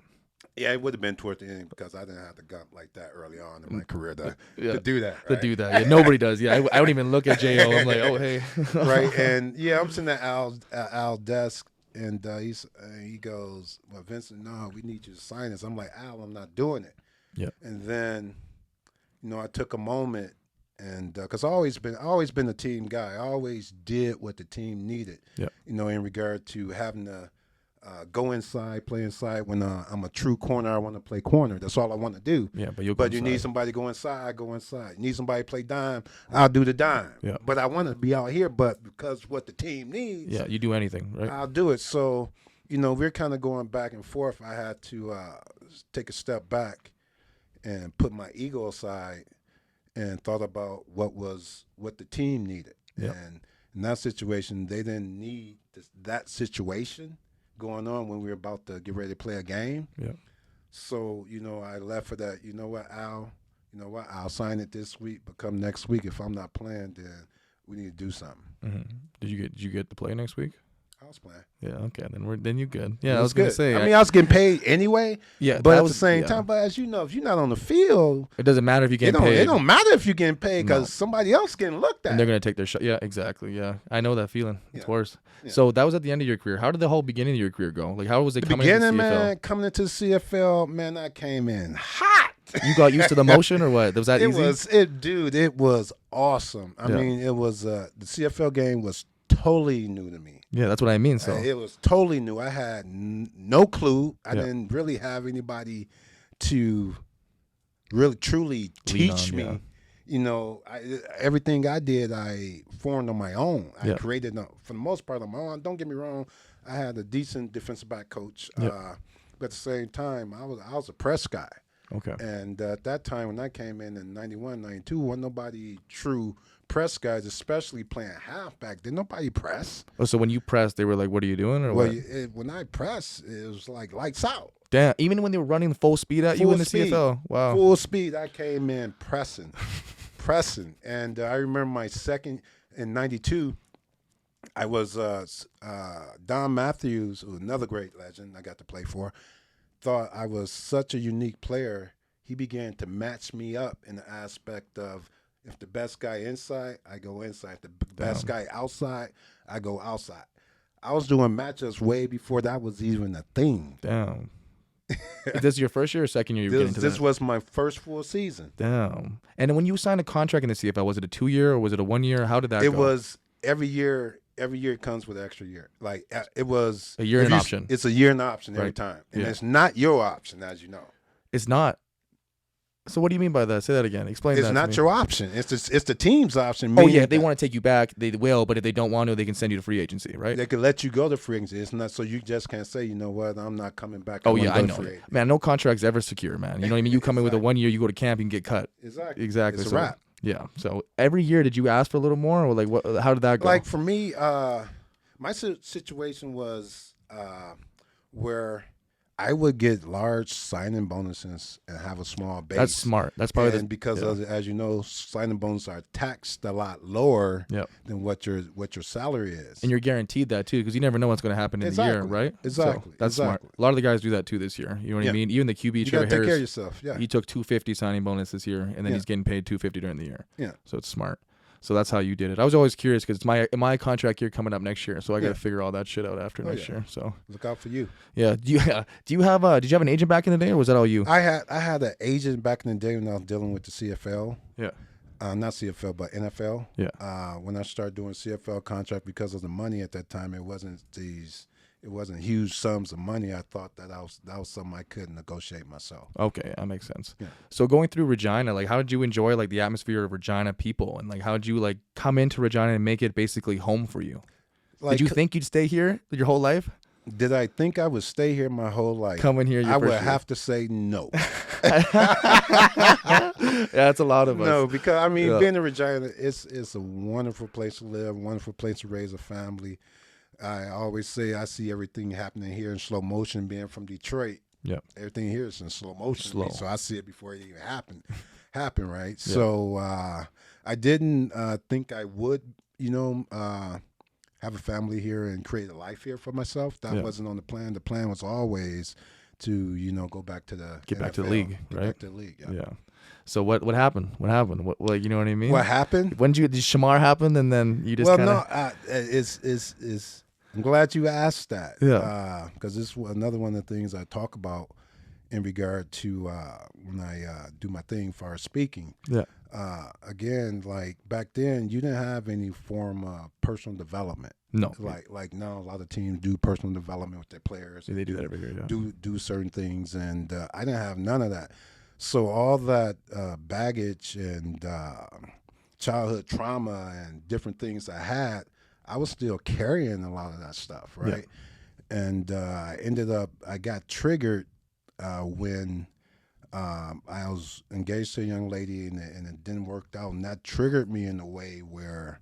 Yeah, it would have been towards the end because I didn't have to gump like that early on in my career Yeah. to do that. To Right? do that. Yeah, nobody does. Yeah, I don't even look at Jo. I'm like, oh hey. Right. And yeah, I'm sitting at Al's desk, and he goes, "Well, Vincent, no, we need you to sign this." I'm like, "Al, I'm not doing it." Yeah. And then, I took a moment, and because I always been a team guy. I always did what the team needed. Yeah. In regard to having to go inside, play inside. When I'm a true corner, I want to play corner. That's all I want to do. Yeah, But you need somebody to go inside, I go inside. You need somebody to play dime, I'll do the dime. Yeah. But I want to be out here, but because what the team needs, Yeah, you do anything, right? I'll do it. So, we're kind of going back and forth. I had to take a step back and put my ego aside and thought about what the team needed. Yeah. And in that situation, they didn't need that situation going on when we were about to get ready to play a game. Yeah. So, I left for that. Al, I'll sign it this week, but come next week, if I'm not playing, then we need to do something. Mm-hmm. Did you get to play next week? I was playing. Yeah, okay. Then you good. Yeah, It I was gonna good. say. I was getting paid anyway. Yeah, but that at was the same yeah. time, but as you know, if you're not on the field, It doesn't matter if you get paid. It don't matter if you're getting paid because No. somebody else getting looked at. And they're gonna take their shot. Yeah, exactly. Yeah, I know that feeling. It's Yeah. worse. Yeah. So that was at the end of your career. How did the whole beginning of your career go? Like, how was it The coming into the beginning, CFL? man, coming into the CFL, man, I came in hot. You got used to the motion, or what? Was that easy? It was awesome. I Yeah. mean, it was the CFL game was totally new to me. Yeah, that's what I mean. So It was totally new. I had no clue. I Yeah. didn't really have anybody to really truly teach on, me. Everything I did, I formed on my own. I Yeah. created, for the most part, on my own. Don't get me wrong. I had a decent defensive back coach. Yeah. But at the same time, I was a press guy. okay. And at that time, when I came in 91, 92, wasn't nobody true press guys, especially playing halfback. Did nobody press? Oh, so when you pressed, they were like, "What are you doing?" Or Well, what? when I press, it was like lights out. Damn. Even when they were running full speed at you Full in the speed. CFL. Wow. Full speed. I came in pressing. And I remember my second in 92, I was Don Matthews, who was another great legend I got to play for, thought I was such a unique player. He began to match me up in the aspect of if the best guy inside, I go inside. If the best guy outside, I go outside. I was doing matchups way before that was even a thing. Damn. Is this your first year or second year you were getting to This that? was my first full season. Damn. And then when you signed a contract in the CFL, was it a 2-year or was it a 1-year? How did that It go? was every year. Every year it comes with an extra year. Like it was A year if and you- option. It's a year and option every Right. time, and Yeah. it's not your option, as you know. It's not. So what do you mean by that? Say that again. Explain that. It's to not me. your option. It's the team's option. Oh meaning yeah, if they that want to take you back, they will. But if they don't want to, they can send you to free agency, right? They could let you go to free agency. It's not so you just can't say, you know what, I'm not coming back. Oh wanna yeah, I go know. to free agency. Man, no contract's ever secure, man. You know what I mean? You come in with a Exactly. 1 year, you go to camp, you can get cut. Exactly. Exactly. It's a So, wrap. Yeah. So every year, did you ask for a little more, or like what? How did that go? Like for me, my situation was where I would get large signing bonuses and have a small base. That's smart. That's probably and because yeah. as you know, signing bonuses are taxed a lot lower Yep. than what your salary is. And you're guaranteed that too, because you never know what's going to happen in the year, Exactly. right? Exactly. So that's smart. Exactly. A lot of the guys do that too this year. You know what I Yeah. mean? Even the QB you got Trevor to take care of Harris, yourself. Yeah. he took 250 signing bonus this year, and then Yeah. he's getting paid 250 during the year. Yeah. So it's smart. So that's how you did it. I was always curious because it's my contract year coming up next year, so I got to Yeah. figure all that shit out after Oh, next yeah. year. So Look out for you. yeah, do you have did you have an agent back in the day, or was that all you? I had an agent back in the day when I was dealing with the CFL. Yeah. Not CFL, but NFL. Yeah. When I started doing CFL contract, because of the money at that time, it wasn't huge sums of money. I thought that was something I could negotiate myself. Okay, that makes sense. Yeah. So going through Regina, like, how did you enjoy like the atmosphere of Regina people, and like how did you like come into Regina and make it basically home for you? Like, Did you think you'd stay here your whole life? did I think I would stay here my whole life? Come in here, your I would first year. have to say no. Yeah, that's a lot of us. No, because I mean, Yeah. being in Regina, it's a wonderful place to live, wonderful place to raise a family. I always say I see everything happening here in slow motion. Being from Detroit, Yeah. everything here is in slow motion. Slow. So I see it before it even happen, right? Yeah. So I didn't think I would, have a family here and create a life here for myself. That Yeah. wasn't on the plan. The plan was always to, go back to the Get back to the NFL, league, get right? back to the league. Yeah. Yeah. So what happened? What happened? What you know what I mean? What happened? When did Shamar happen, and then you just Well, kind no, of it's. I'm glad you asked that. Yeah. Because this is another one of the things I talk about in regard to when I do my thing for speaking. yeah Again, like back then, you didn't have any form of personal development. no Like now, a lot of teams do personal development with their players. they do that every year. Yeah. Do certain things, and I didn't have none of that. So all that baggage and childhood trauma and different things I had, I was still carrying a lot of that stuff, right? And I got triggered when I was engaged to a young lady and it didn't work out, and that triggered me in a way where,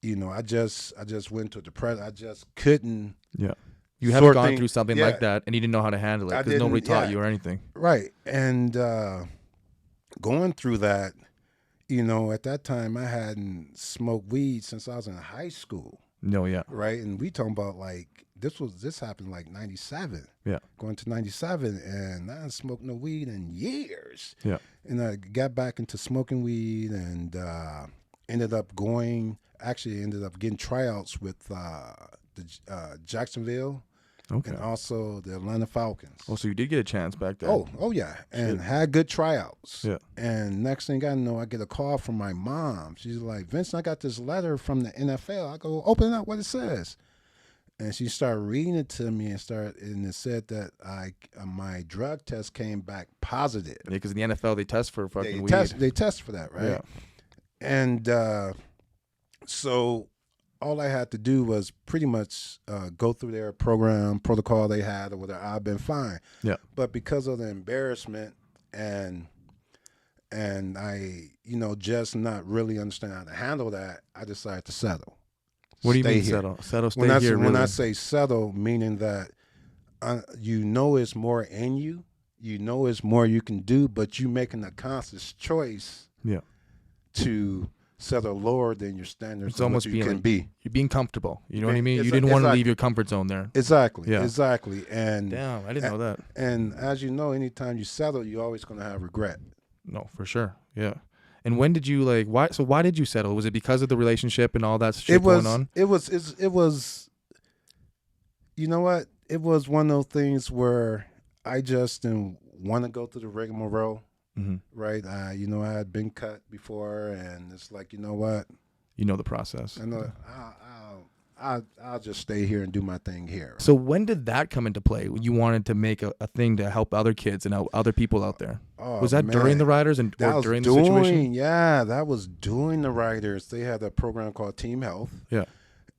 I just went to depression. I just couldn't. Yeah. You haven't sort gone thing- through something yeah, like that, and you didn't know how to handle it I because nobody didn't- taught yeah. you or anything. right, and going through that, at that time I hadn't smoked weed since I was in high school, No, yeah. right? And we talking about like this happened like 97. Yeah. Going to 97, and I hadn't smoked no weed in years. Yeah. And I got back into smoking weed and ended up getting tryouts with the Jacksonville Okay. and also the Atlanta Falcons. Oh, so you did get a chance back there. Oh yeah, and had good tryouts. Yeah. And next thing I know, I get a call from my mom. She's like, "Vincent, I got this letter from the NFL." I go, "Open up, what it says." And she started reading it to me and it said that my drug test came back positive. Yeah, because in the NFL they test for fucking They weed. they test for that, right? Yeah. And so all I had to do was pretty much go through their protocol they had or whatever. I've been fine. Yeah. But because of the embarrassment and I, just not really understand how to handle that, I decided to settle. What do you Stay mean here. settle? Settle, stay When here. when I really? say settle, meaning that it's more in you, it's more you can do, but you making a conscious choice Yeah. to settle lower than your standards. It's of almost what you being can like- be. You're being comfortable. You know what I Yeah, mean? You it's- didn't want to exactly. leave your comfort zone there. Exactly. Yeah. Exactly. And Damn, I didn't know that. and as you know, anytime you settle, you're always going to have regret. No, for sure. Yeah. And when did you why? So why did you settle? Was it because of the relationship and all that shit going on? It was. You know what? It was one of those things where I just didn't want to go through the rigmarole, Mm-hmm. right? I had been cut before, and it's like, you know what? You know the process. I know I'll just stay here and do my thing here. So when did that come into play? You wanted to make a thing to help other kids and help other people out there. Oh, Was that man. during the Riders or That was during the situation? Yeah, that was during the Riders. They had a program called Team Health. Yeah.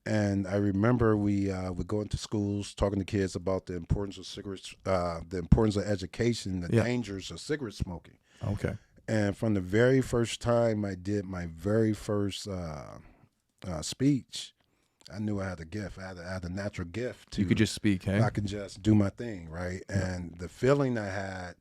And I remember we would go into schools talking to kids about the importance of cigarettes, the importance of education, the dangers of cigarette smoking. Okay. And from the very first time I did my very first speech, I knew I had a gift. I had a natural gift. You could just speak, hey? I could just do my thing, right? And the feeling I had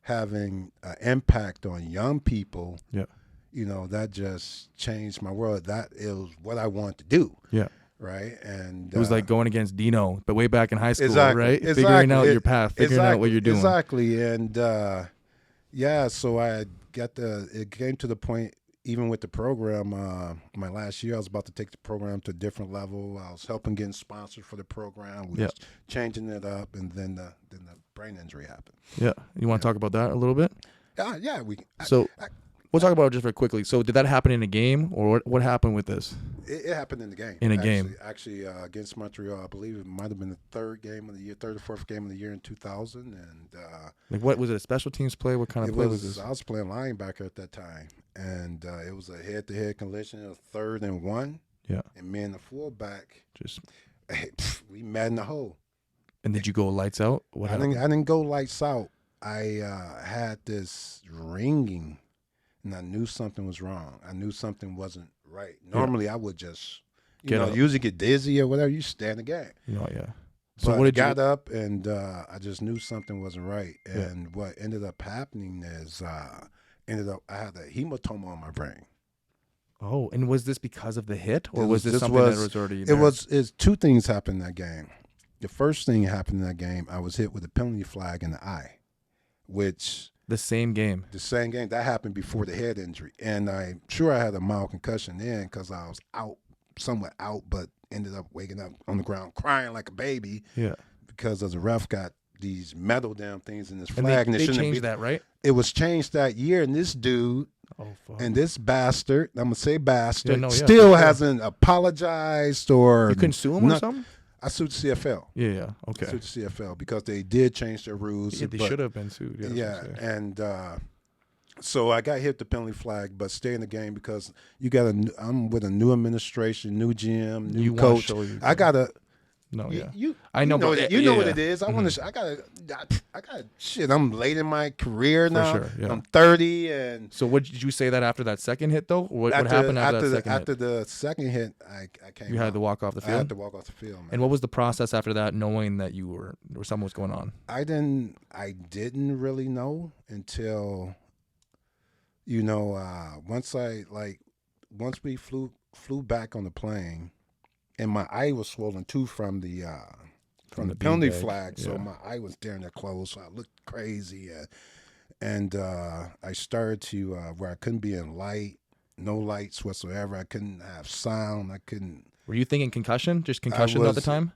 having an impact on young people, that just changed my world. That is what I wanted to do. Yeah. Right. And It was like going against Dino, but way back in high school, exactly, right? Exactly. Figuring out your path, figuring out what you're doing. Exactly. And so it came to the point, even with the program, my last year, I was about to take the program to a different level. I was helping getting sponsors for the program. We was changing it up, and then the brain injury happened. Yeah. You want to talk about that a little bit? Yeah. We'll talk about it just very quickly. So did that happen in a game, or what happened with this? It happened in the game. In a game. Actually, against Montreal, I believe it might have been the third or fourth game of the year in 2000. And what was it? A special teams play? What kind of play was this? I was playing linebacker at that time, and it was a head-to-head collision. It was 3rd and 1. Yeah. And me and the fullback, Just we met in the hole. And did you go lights out? What happened? I didn't go lights out. I had this ringing, and I knew something was wrong. I knew something wasn't right. Normally, I would just, usually get dizzy or whatever. You stand the game. Yeah. So what did I got up, and I just knew something wasn't right. And what ended up happening is I had a hematoma on my brain. Oh, and was this because of the hit, or It was was this something that was already there? It's two things happened in that game. The first thing happened in that game, I was hit with a penalty flag in the eye, which the same game. the same game that happened before the head injury, and I'm sure I had a mild concussion then because I was out, somewhat out, but ended up waking up on the ground crying like a baby. Yeah. Because of the ref got these metal damn things in his And flag, and they it shouldn't changed be that, right? It was changed that year, and this dude Oh, fuck. and this bastard, I'm gonna say bastard, Yeah, still for sure. hasn't apologized or You couldn't sue him or not- something? I sued the CFL. Yeah. I Okay. sued the CFL because they did change their rules. Yeah, they but- should have been sued. Yeah. Yeah, that's what I'm saying. and so I got hit the penalty flag, but stay in the game because you got I'm with a new administration, new GM, new You wanna coach. show you- I gotta. No, yeah. I know, but- what, you know yeah, what yeah. it is. I want to. I got shit. I'm late in my career now. sure, yeah. I'm 30, and So what did you say that after that second hit though? What happened after that second after hit? the second hit, I came. You had out. to walk off the I had field. to walk off the field, man. And what was the process after that, knowing that you were or something was going on? I didn't really know until, once we flew back on the plane, and my eye was swollen too from the penalty beanbag, flag, so yeah. my eye was damn near closed, so I looked crazy, and I started to where I couldn't be in light, no lights whatsoever. I couldn't have sound. I couldn't. Were you thinking concussion? Just concussion at the was- time?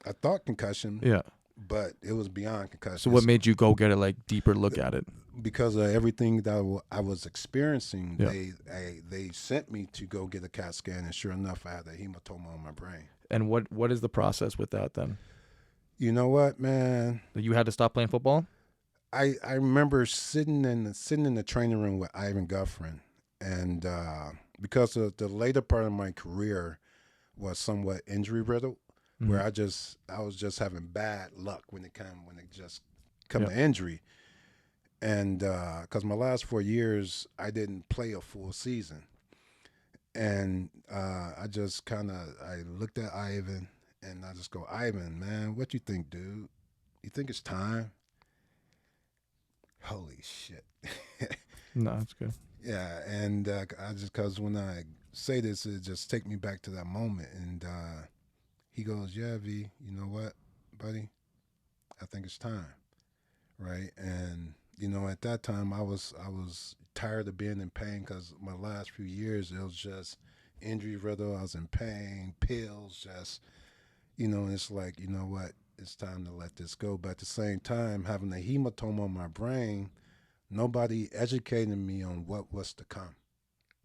I thought concussion, Yeah. but it was beyond concussion. So what made you go get a deeper look at it? Because of everything that I was experiencing, Yeah. they sent me to go get a CAT scan, and sure enough, I had a hematoma on my brain. And what is the process with that then? You know what, man? That you had to stop playing football? I remember sitting in the training room with Ivan Guffrin, and because of the later part of my career was somewhat injury riddled, where I was just having bad luck when it just come to injury. And because my last 4 years, I didn't play a full season. And I looked at Ivan, and I just go, Ivan, man, what you think, dude? You think it's time? Holy shit. No, that's good. Yeah, and because when I say this, it just take me back to that moment. And he goes, yeah, V, you know what, buddy? I think it's time, right? And at that time, I was tired of being in pain because my last few years, it was just injury riddle. I was in pain, pills, just, and it's like, you know what? It's time to let this go. But at the same time, having a hematoma on my brain, nobody educated me on what was to come.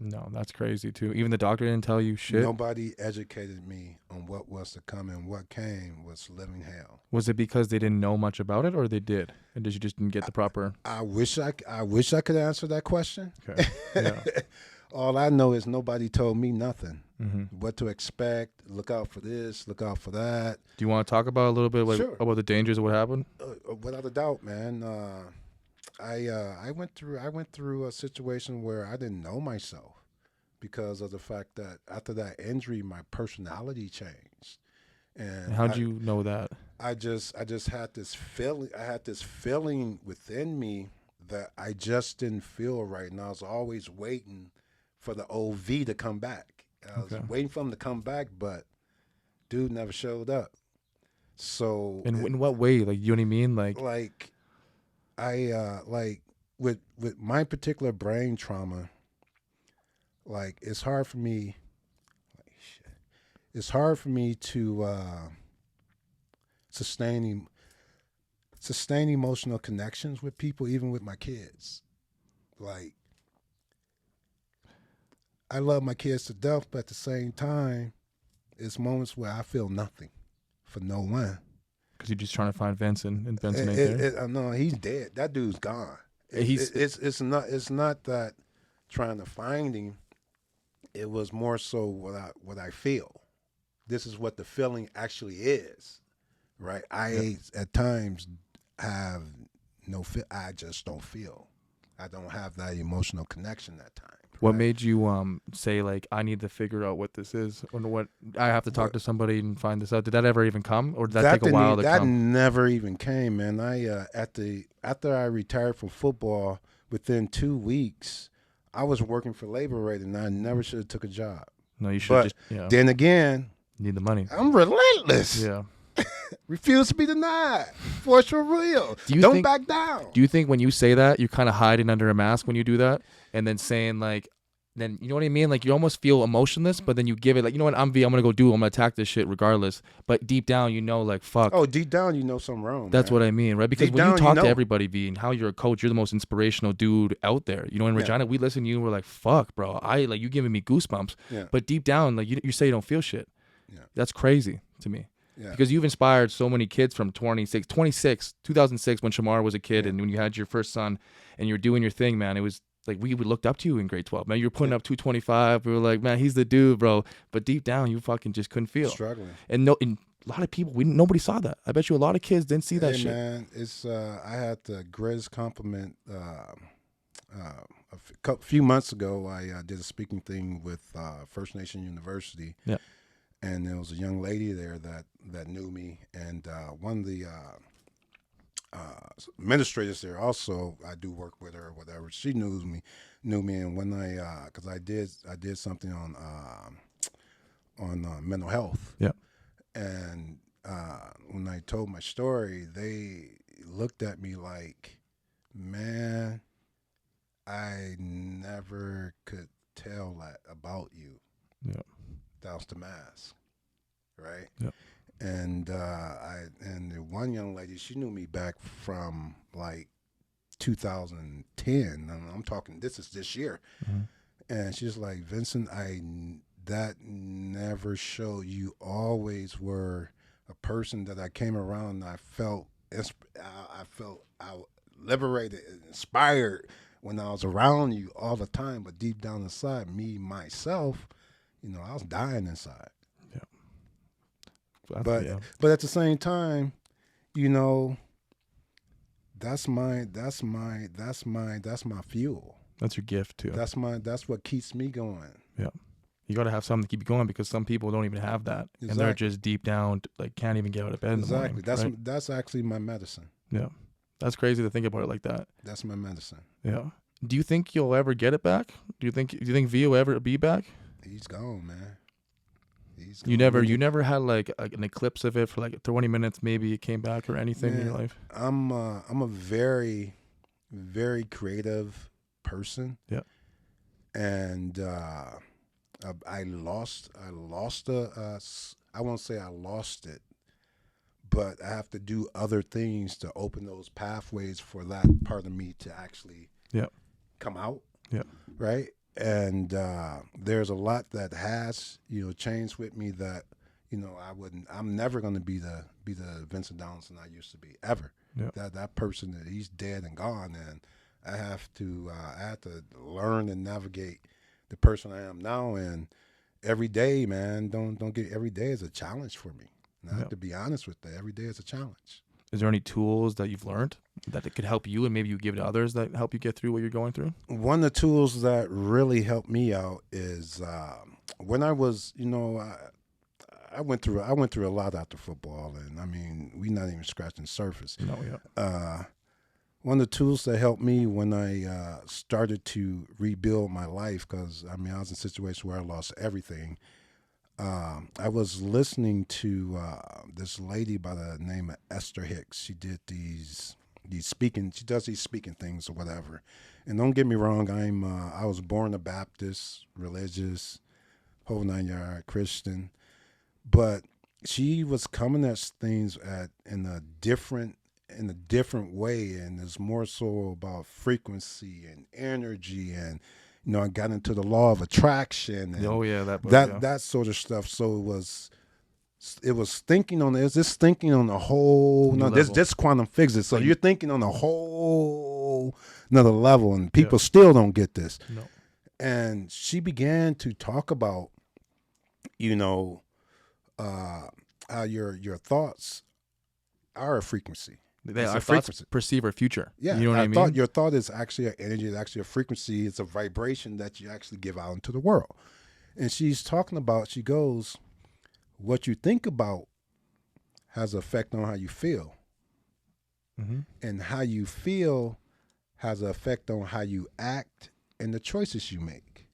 No, that's crazy too. Even the doctor didn't tell you shit? Nobody educated me on what was to come, and what came was living hell. Was it because they didn't know much about it, or they did? And did you just didn't get the proper... I wish I could answer that question. Okay. Yeah. All I know is nobody told me nothing. Mm-hmm. What to expect, look out for this, look out for that. Do you want to talk about a little bit Sure. about the dangers of what happened? Without a doubt, man. I went through a situation where I didn't know myself because of the fact that after that injury, my personality changed. And How'd you know that? I just had this feeling. I had this feeling within me that I just didn't feel right, and I was always waiting for the old V to come back. I was waiting for him to come back, but dude never showed up. So In what way? You know what I mean? With my particular brain trauma, it's hard for me. It's hard for me to sustain emotional connections with people, even with my kids. I love my kids to death, but at the same time, it's moments where I feel nothing for no one. Because you're just trying to find Ventson, and Ventson ain't there. No, he's dead. That dude's gone. It's not that trying to find him. It was more so what I feel. This is what the feeling actually is, right? I at times have no feel. I just don't feel. I don't have that emotional connection at times. What right? made you say I need to figure out what this is, or what I have to talk to somebody and find this out? Did that ever even come, or did that take a while to that come? That never even came, man. After I retired from football, within 2 weeks, I was working for labor rate, and I never should have took a job. No, you should But just then again, need the money. I'm relentless. Yeah. Refuse to be denied. Force for real. Do you Don't think, back down. Do you think when you say that, you're kind of hiding under a mask when you do that, and then saying like, then you know what I mean? Like you almost feel emotionless, but then you give it like, you know what, I'm gonna go do. I'm gonna attack this shit regardless. But deep down, you know, like fuck. Oh, deep down, you know something wrong. That's man. what I mean, right? Because Deep when down, you talk you know. to everybody, V, and how you're a coach, you're the most inspirational dude out there. You know, in Regina, we listen to you and we're like, fuck, bro. I like you giving me goosebumps. Yeah. But deep down, like you say you don't feel shit. Yeah. That's crazy to me. Yeah. Because you've inspired so many kids from 2006 when Shamar was a kid, and when you had your first son and you're doing your thing, man, it was like we looked up to you in grade 12. Man, you were putting up 225. We were like, man, he's the dude, bro. But deep down, you fucking just couldn't feel. Struggling. And a lot of people, nobody saw that. I bet you a lot of kids didn't see that shit. Man, it's I had the greatest compliment. A few months ago, I did a speaking thing with First Nation University. Yeah. And there was a young lady there that knew me, and one of the administrators there also, I do work with her or whatever. She knew me, and when because I did something on mental health. Yeah. And when I told my story, they looked at me like, man, I never could tell that about you. Yeah. That was the mask, right? Yeah. And and the one young lady, she knew me back from like 2010. I'm talking, this year. Mm-hmm. And she's like, Vincent, that never showed. You always were a person that I came around and I felt liberated, inspired when I was around you all the time. But deep down inside, me, myself, you know, I was dying inside. Yeah. But at the same time, you know, that's my fuel. That's your gift too. That's what keeps me going. Yeah. You got to have something to keep you going, because some people don't even have that. Exactly. And they're just deep down, like can't even get out of bed in the morning. Exactly. That's actually my medicine. Yeah. That's crazy to think about it like that. That's my medicine. Yeah. Do you think you'll ever get it back? Do you think V will ever be back? He's gone, man. He's gone. You never had like an eclipse of it for like 20 minutes, maybe it came back or anything in your life? I'm a very, very creative person. Yeah. And I won't say I lost it, but I have to do other things to open those pathways for that part of me to actually come out. Yeah. Right. And there's a lot that has, you know, changed with me that, you know, I'm never going to be the Ventson Donelson I used to be ever. Yeah. That person, that he's dead and gone. And I have to learn and navigate the person I am now. And every day, man, every day is a challenge for me. And I have to be honest with that. Every day is a challenge. Is there any tools that you've learned that it could help you, and maybe you give to others that help you get through what you're going through? One of the tools that really helped me out is when I was, you know, I went through a lot after football, and I mean, we're not even scratching the surface. No, yeah. One of the tools that helped me when I started to rebuild my life, because I mean, I was in a situation where I lost everything. I was listening to this lady by the name of Esther Hicks. She did these speaking. She does these speaking things or whatever. And don't get me wrong, I was born a Baptist, religious, whole 9 yard Christian, but she was coming at things in a different way, and it's more so about frequency and energy, and you know, I got into the law of attraction. And that sort of stuff. So it was thinking on the whole. No, this quantum physics. So you're thinking on a whole another level, and people still don't get this. No. And she began to talk about, you know, how your thoughts are a frequency. Our thoughts perceive our future. Yeah, you know what I mean? Your thought is actually an energy, it's actually a frequency, it's a vibration that you actually give out into the world. And she's talking about, she goes, what you think about has an effect on how you feel. Mm-hmm. And how you feel has an effect on how you act in the choices you make.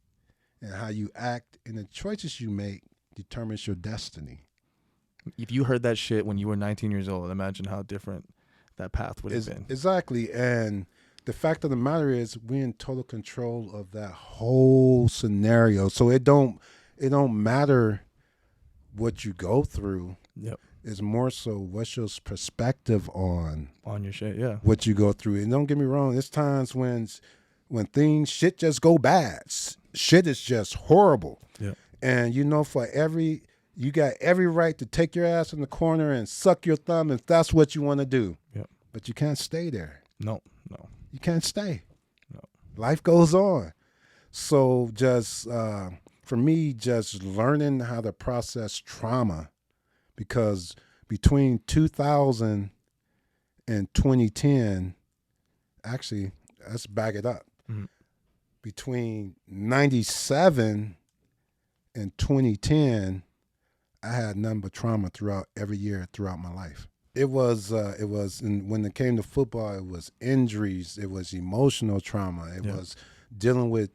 And how you act in the choices you make determines your destiny. If you heard that shit when you were 19 years old, imagine how different that path would have been. Exactly. And the fact of the matter is we're in total control of that whole scenario. So it don't matter what you go through. Yep. It's more so what's your perspective on your shit, yeah. what you go through. And don't get me wrong, there's times when shit just go bad. Shit is just horrible. Yeah. And you got every right to take your ass in the corner and suck your thumb if that's what you want to do. Yeah. But you can't stay there. No. You can't stay. No. Life goes on. So just for me, just learning how to process trauma, because between 2000 and 2010, actually, let's back it up. Mm-hmm. Between 97 and 2010, I had nothing but trauma throughout every year throughout my life. It was and when it came to football, it was injuries, it was emotional trauma, it was dealing with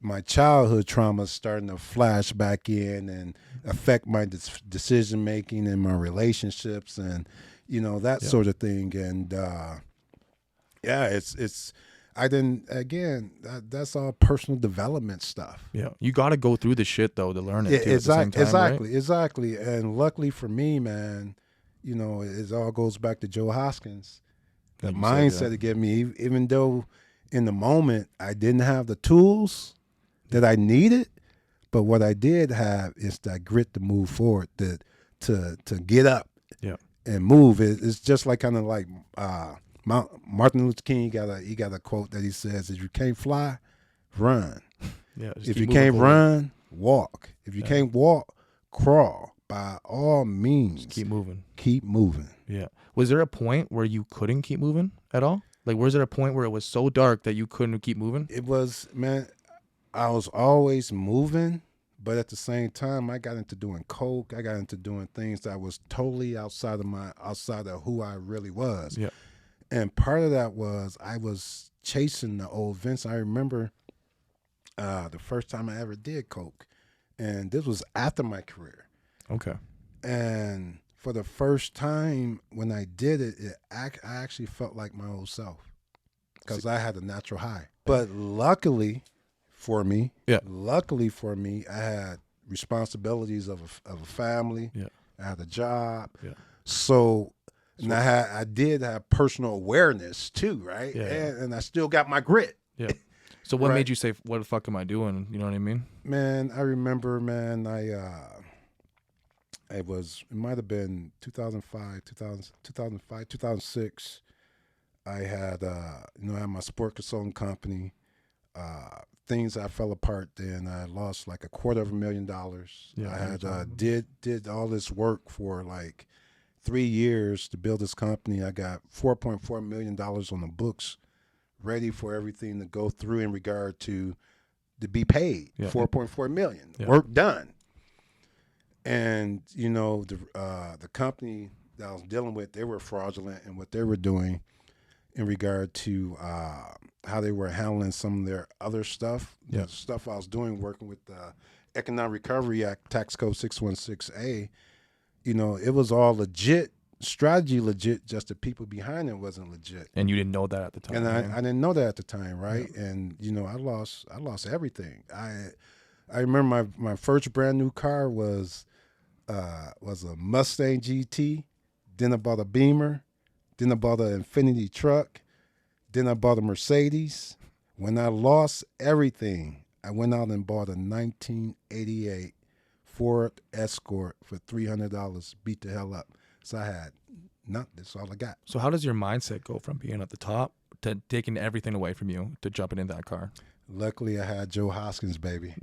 my childhood trauma starting to flash back in and affect my decision making and my relationships and that sort of thing. And it's I didn't again. That's all personal development stuff. Yeah, you got to go through the shit though to learn it. Too, exactly. And luckily for me, man, it all goes back to Joe Hoskins. The mindset to get me, even though in the moment I didn't have the tools that I needed, but what I did have is that grit to move forward, to get up, and move. It's just like kind of like Martin Luther King. He got a quote that he says: "If you can't fly, run. If you can't run, walk. If you can't walk, crawl. By all means, just keep moving. Keep moving." Yeah. Was there a point where you couldn't keep moving at all? Like, was there a point where it was so dark that you couldn't keep moving? It was, man. I was always moving, but at the same time, I got into doing coke. I got into doing things that was totally outside of who I really was. Yeah. And part of that was I was chasing the old Vince. I remember the first time I ever did coke, and this was after my career. Okay. And for the first time when I did it, I actually felt like my old self because I had a natural high. But luckily for me, I had responsibilities of a family. Yeah. I had a job. Yeah. So and I did have personal awareness too, right? Yeah. And I still got my grit. Yeah. So what made you say, "What the fuck am I doing?" You know what I mean? Man, I remember, man, it might have been 2005, 2006. I had, I had my sport consulting company. Things I fell apart then. I lost like $250,000. Yeah, I had did all this work for like 3 years to build this company. I got $4.4 million on the books, ready for everything to go through in regard to be paid. Yeah. $4.4 million. Yeah. Work done. And the company that I was dealing with, they were fraudulent in what they were doing in regard to how they were handling some of their other stuff. Yeah. The stuff I was doing, working with the Economic Recovery Act, tax code 616A. It was all legit, strategy legit. Just the people behind it wasn't legit. And you didn't know that at the time. And I didn't know that at the time, right? Yeah. And I lost everything. I remember my first brand new car was a Mustang GT. Then I bought a Beamer. Then I bought an Infinity truck. Then I bought a Mercedes. When I lost everything, I went out and bought a 1988 Ford Escort for $300. Beat the hell up. So I had nothing. That's all I got. So how does your mindset go from being at the top to taking everything away from you to jumping in that car? Luckily, I had Joe Hoskins, baby.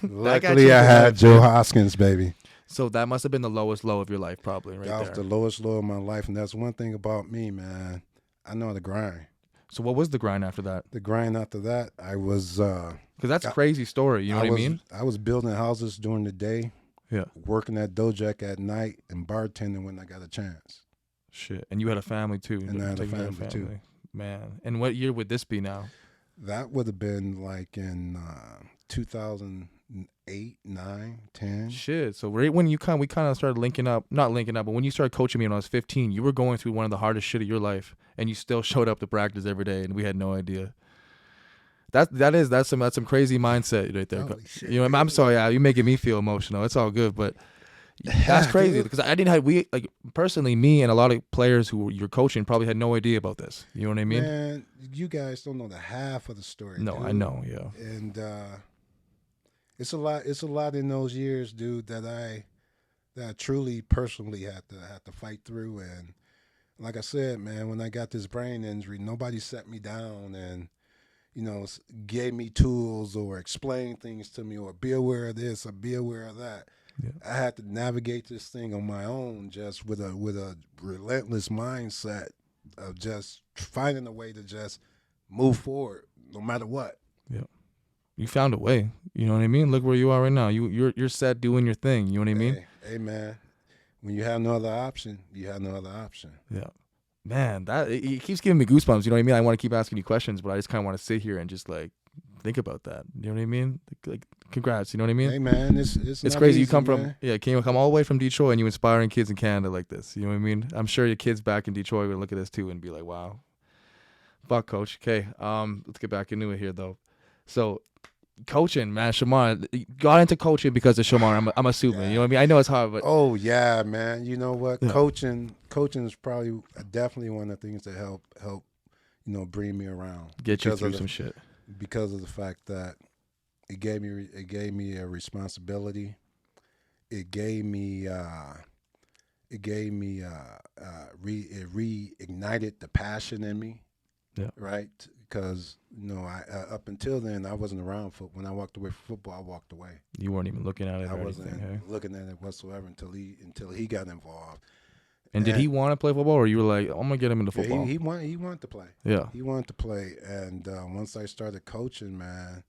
Luckily, I had Joe Hoskins, baby. So that must have been the lowest low of your life, probably, right there. That was the lowest low of my life, and that's one thing about me, man. I know how to grind. So what was the grind after that? The grind after that, I was... Because that's a crazy story, you know what I mean? I was building houses during the day, working at Dojack at night, and bartending when I got a chance. Shit. And you had a family, too. And I had a family, too. Man. And what year would this be now? That would have been like in 2008, 9, 10. Shit. So right when we kind of started linking up, not linking up, but when you started coaching me when I was 15, you were going through one of the hardest shit of your life, and you still showed up to practice every day, and we had no idea. That's some crazy mindset right there. Holy shit, You know, I'm dude. sorry, you're making me feel emotional. It's all good, but that's crazy Dude. because I didn't have we like personally me and a lot of players who you're coaching probably had no idea about this. You know what I mean? Man, you guys don't know the half of the story. No, dude. I know. Yeah. And it's a lot. It's a lot in those years, dude, that I truly personally had to fight through. And like I said, man, when I got this brain injury, nobody set me down and gave me tools or explained things to me or be aware of this or be aware of that. Yeah. I had to navigate this thing on my own, just with a relentless mindset of just finding a way to just move forward, no matter what. Yeah. You found a way. You know what I mean? Look where you are right now. You're set doing your thing. You know what I mean? Hey, man, when you have no other option, you have no other option. Yeah. Man, it keeps giving me goosebumps. You know what I mean? I want to keep asking you questions, but I just kind of want to sit here and just like think about that. You know what I mean? Like congrats. You know what I mean? Hey, man, it's It's not crazy. easy, You come man. can you come all the way from Detroit and you inspiring kids in Canada like this. You know what I mean? I'm sure your kids back in Detroit would look at this too and be like, wow. Fuck, coach. Okay. Let's get back into it here though. So coaching, man, Shamar, got into coaching because of Shamar. I'm assuming. Yeah. You know what I mean? I know it's hard, but Oh yeah, man. You know what? Yeah. Coaching is probably definitely one of the things that help bring me around. get you because through of the- some shit. because of the fact that it gave me a responsibility. It reignited the passion in me. Yeah. Right. Because I up until then I wasn't around for when I walked away from football. I walked away. You weren't even looking at it I or wasn't anything, hey? looking at it whatsoever until he got involved. And did he want to play football, or you were like, I'm gonna get him into Yeah, football? he wanted to play. Yeah. He wanted to play, and once I started coaching, man,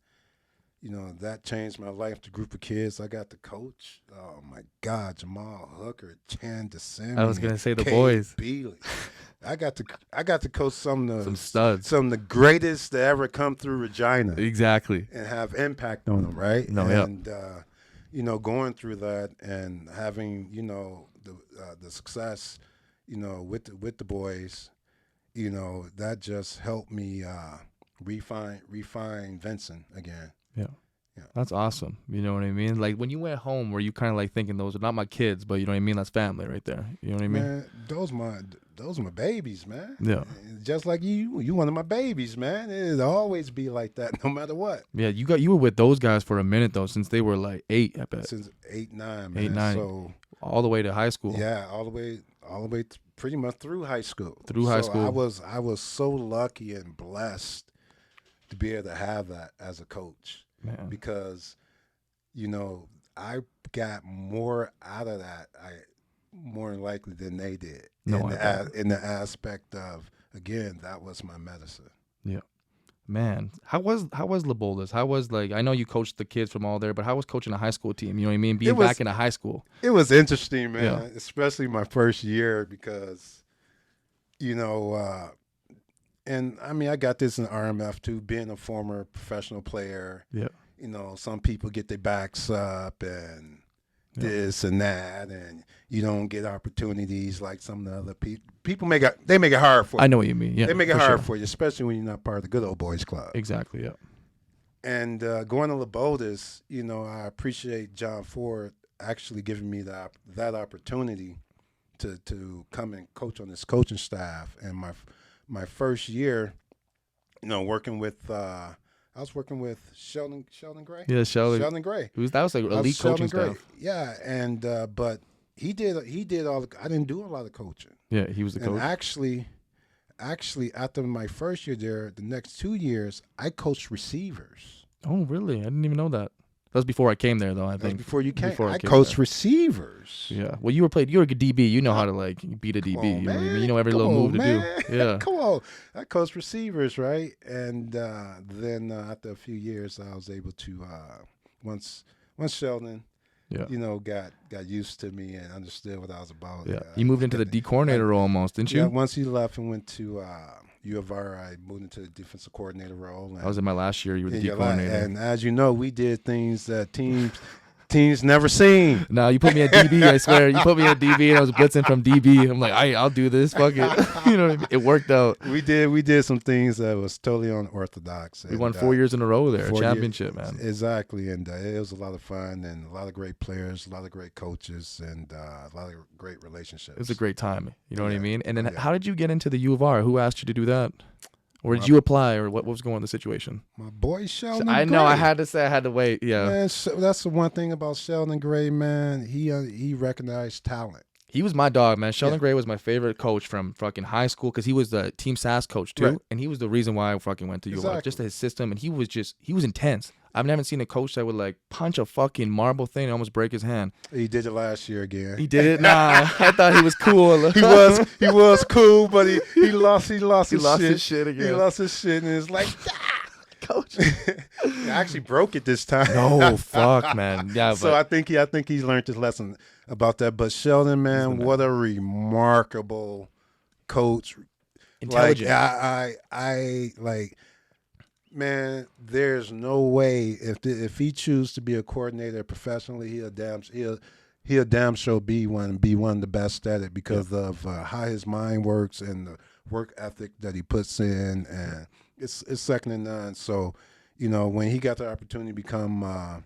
that changed my life. The group of kids I got to coach. Oh my God, Jamal Hooker, Chan DeSimi. I was gonna say the Cade boys. Beasley. I got to coach some Some studs. of the greatest to ever come through Regina Exactly. and have impact on them, right? No, yeah. And going through that and having the success, with the boys, that just helped me refine Ventson again. Yeah. Yeah. That's awesome. You know what I mean? Like when you went home, were you kind of like thinking those are not my kids, but you know what I mean? That's family right there. You know what I mean? Man, those are my babies, man. Yeah. Just like you one of my babies, man. It'll always be like that, no matter what. Yeah, you were with those guys for a minute though, since they were like 8, I bet. Since 8, 9, man. 8, 9. So All the way to high school. yeah, all the way pretty much through high school. Through high school. I was so lucky and blessed to be able to have that as a coach. Man. Because I got more out of that more than likely than they did. No, in the aspect of, again, that was my medicine. Yeah. Man, how was Labolas? How was, like, I know you coached the kids from all there, but how was coaching a high school team? You know what I mean? Being back in a high school. It was interesting, man, Yeah. especially my first year because, and I mean, I got this in RMF too, being a former professional player. Yeah. Some people get their backs up and this and that, and you don't get opportunities like some of the other people. People make it hard for you. I know what you mean. Yeah. They make it for hard sure. for you, especially when you're not part of the good old boys club. Exactly, yeah. And going to Labodas, I appreciate John Ford actually giving me that opportunity to come and coach on this coaching staff. And my first year, working with I was working with Sheldon Gray. Yeah, Sheldon Gray. That was like elite coaching staff. Yeah, and but he did all. I didn't do a lot of coaching. Yeah, he was the And coach. actually, after my first year there, the next 2 years, I coached receivers. Oh, really? I didn't even know that. That was before I came there, though, I That was think. before you came. Before I I came coached there. receivers. Yeah. Well, you're a DB. You know how to, like, beat a DB. Come on, You know what I man. mean? You know every Come little on, move to man. do. Yeah. Come on. I coached receivers, right? And then after a few years, I was able to, once Sheldon, Yeah. got used to me and understood what I was about. Yeah. You moved into the D coordinator role almost, didn't you? Yeah, once he left and went to U of R, I moved into the defensive coordinator role. And I was in my last year. You were the D coordinator. And as you know, we did things that teams never seen. No, you put me at DB. I swear, you put me at DB, and I was blitzing from DB. I'm like, I'll do this. Fuck it. You know what I mean? It worked out. We did some things that was totally unorthodox. We won 4 years in a row there, championship, man. Exactly, and it was a lot of fun and a lot of great players, a lot of great coaches, and a lot of great relationships. It was a great time. You know what I mean? And then how did you get into the U of R? Who asked you to do that? Or did you apply, or what was going on in the situation? My boy Sheldon I Gray. know. I had to say I had to wait. Yeah, man, that's the one thing about Sheldon Gray, man. He recognized talent. He was my dog, man. Sheldon Gray was my favorite coach from fucking high school because he was the Team SAS coach too, right. And he was the reason why I fucking went to U of R. Just his system, and he was intense. I've never seen a coach that would like punch a fucking marble thing and almost break his hand. He did it last year again. He did it? Nah, I thought he was cool. he was cool, but he lost his shit again. He lost his shit, and it's like, coach. He actually broke it this time. No, fuck, man. Yeah, so I think he's learned his lesson about that. But Sheldon, man, what a remarkable coach. Intelligent. Like I like. Man, there's no way if he chooses to be a coordinator professionally, he'll damn sure be one of the best at it because of how his mind works and the work ethic that he puts in, and it's second to none. So, you know, when he got the opportunity to become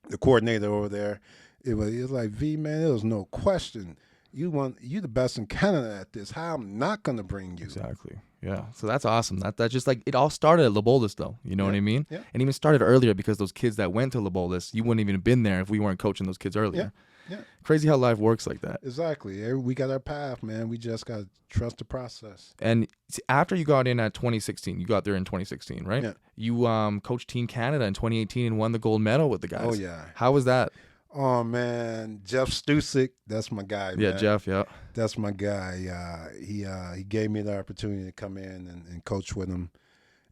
the coordinator over there, it was like, V, man, there was no question. You the best in Canada at this. How I'm not gonna bring you. Exactly. Yeah. So that's awesome. That just like it all started at Lebolis though. You know what I mean? Yeah. And even started earlier because those kids that went to Lebolis, you wouldn't even have been there if we weren't coaching those kids earlier. Yeah. Crazy how life works like that. Exactly. We got our path, man. We just gotta trust the process. And after you got in at 2016, you got there in 2016, right? Yeah. You coached Team Canada in 2018 and won the gold medal with the guys. Oh yeah. How was that? Oh man, Jeff Stusik, that's my guy. Yeah, man. Jeff. Yeah, that's my guy. He gave me the opportunity to come in and coach with him,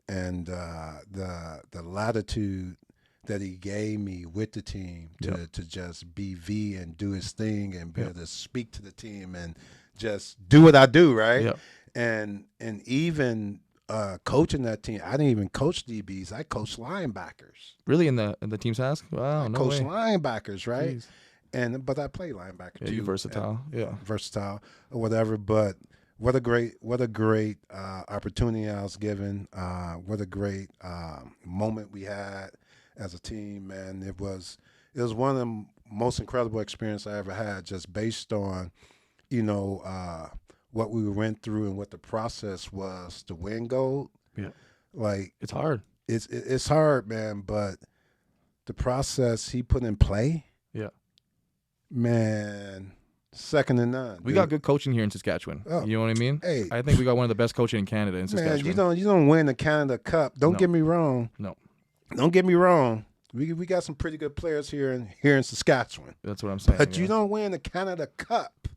and the latitude that he gave me with the team to just be V and do his thing and be able to speak to the team and just do what I do, right? Yeah. And even coaching that team, I didn't even coach DBs. I coached linebackers. Really, in the team's task? Wow, no coached way. linebackers, right? Jeez. But I play linebacker too. You're versatile. Versatile or whatever. But what a great opportunity I was given. What a great moment we had as a team, man. It was one of the most incredible experiences I ever had, just based on, you know, what we went through and what the process was to win gold. Yeah. Like, it's hard. It's hard, man, but the process he put in play, man, second to none. We got good coaching here in Saskatchewan. Oh, you know what I mean? Hey, I think we got one of the best coaching in Canada in Saskatchewan. Man, you don't win the Canada Cup. Don't get me wrong. No. Don't get me wrong. We got some pretty good players here in Saskatchewan. That's what I'm saying. But you don't win the Canada Cup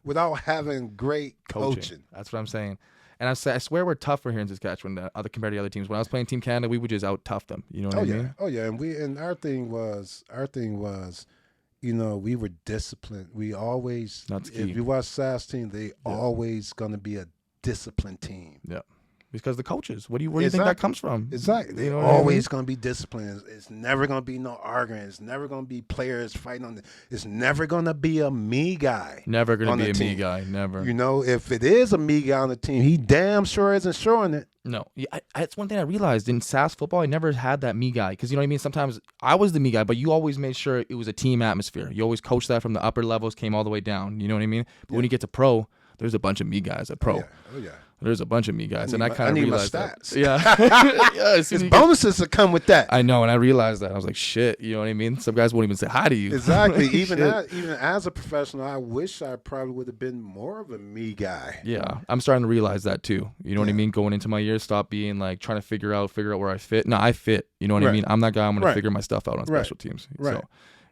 without having great coaching. That's what I'm saying. And I swear we're tougher here in Saskatchewan compared to other teams. When I was playing Team Canada, we would just out tough them. You know what I mean? Oh yeah. And our thing was, you know, we were disciplined. We always, if you watch SAS team, they always gonna be a disciplined team. Yeah. Because the coaches, where do you think that comes from? Exactly. They're always going to be disciplined. It's never going to be no arguing. It's never going to be players fighting on it's never going to be a me guy. Never going to be a me guy. Never. You know, if it is a me guy on the team, he damn sure isn't showing it. No. It's one thing I realized in SAS football, I never had that me guy. Because you know what I mean? Sometimes I was the me guy, but you always made sure it was a team atmosphere. You always coached that from the upper levels, came all the way down. You know what I mean? But when you get to pro, there's a bunch of me guys at pro. Oh yeah. There's a bunch of me guys, and I kind of realized that. Yeah, His bonuses that come with that. I know, and I realized that. I was like, shit, you know what I mean? Some guys won't even say hi to you. Exactly. even as a professional, I wish I probably would have been more of a me guy. Yeah, I'm starting to realize that too. You know what I mean? Going into my year, stop being like trying to figure out where I fit. No, I fit. You know what I mean? I'm that guy. I'm gonna figure my stuff out on special teams. Right. So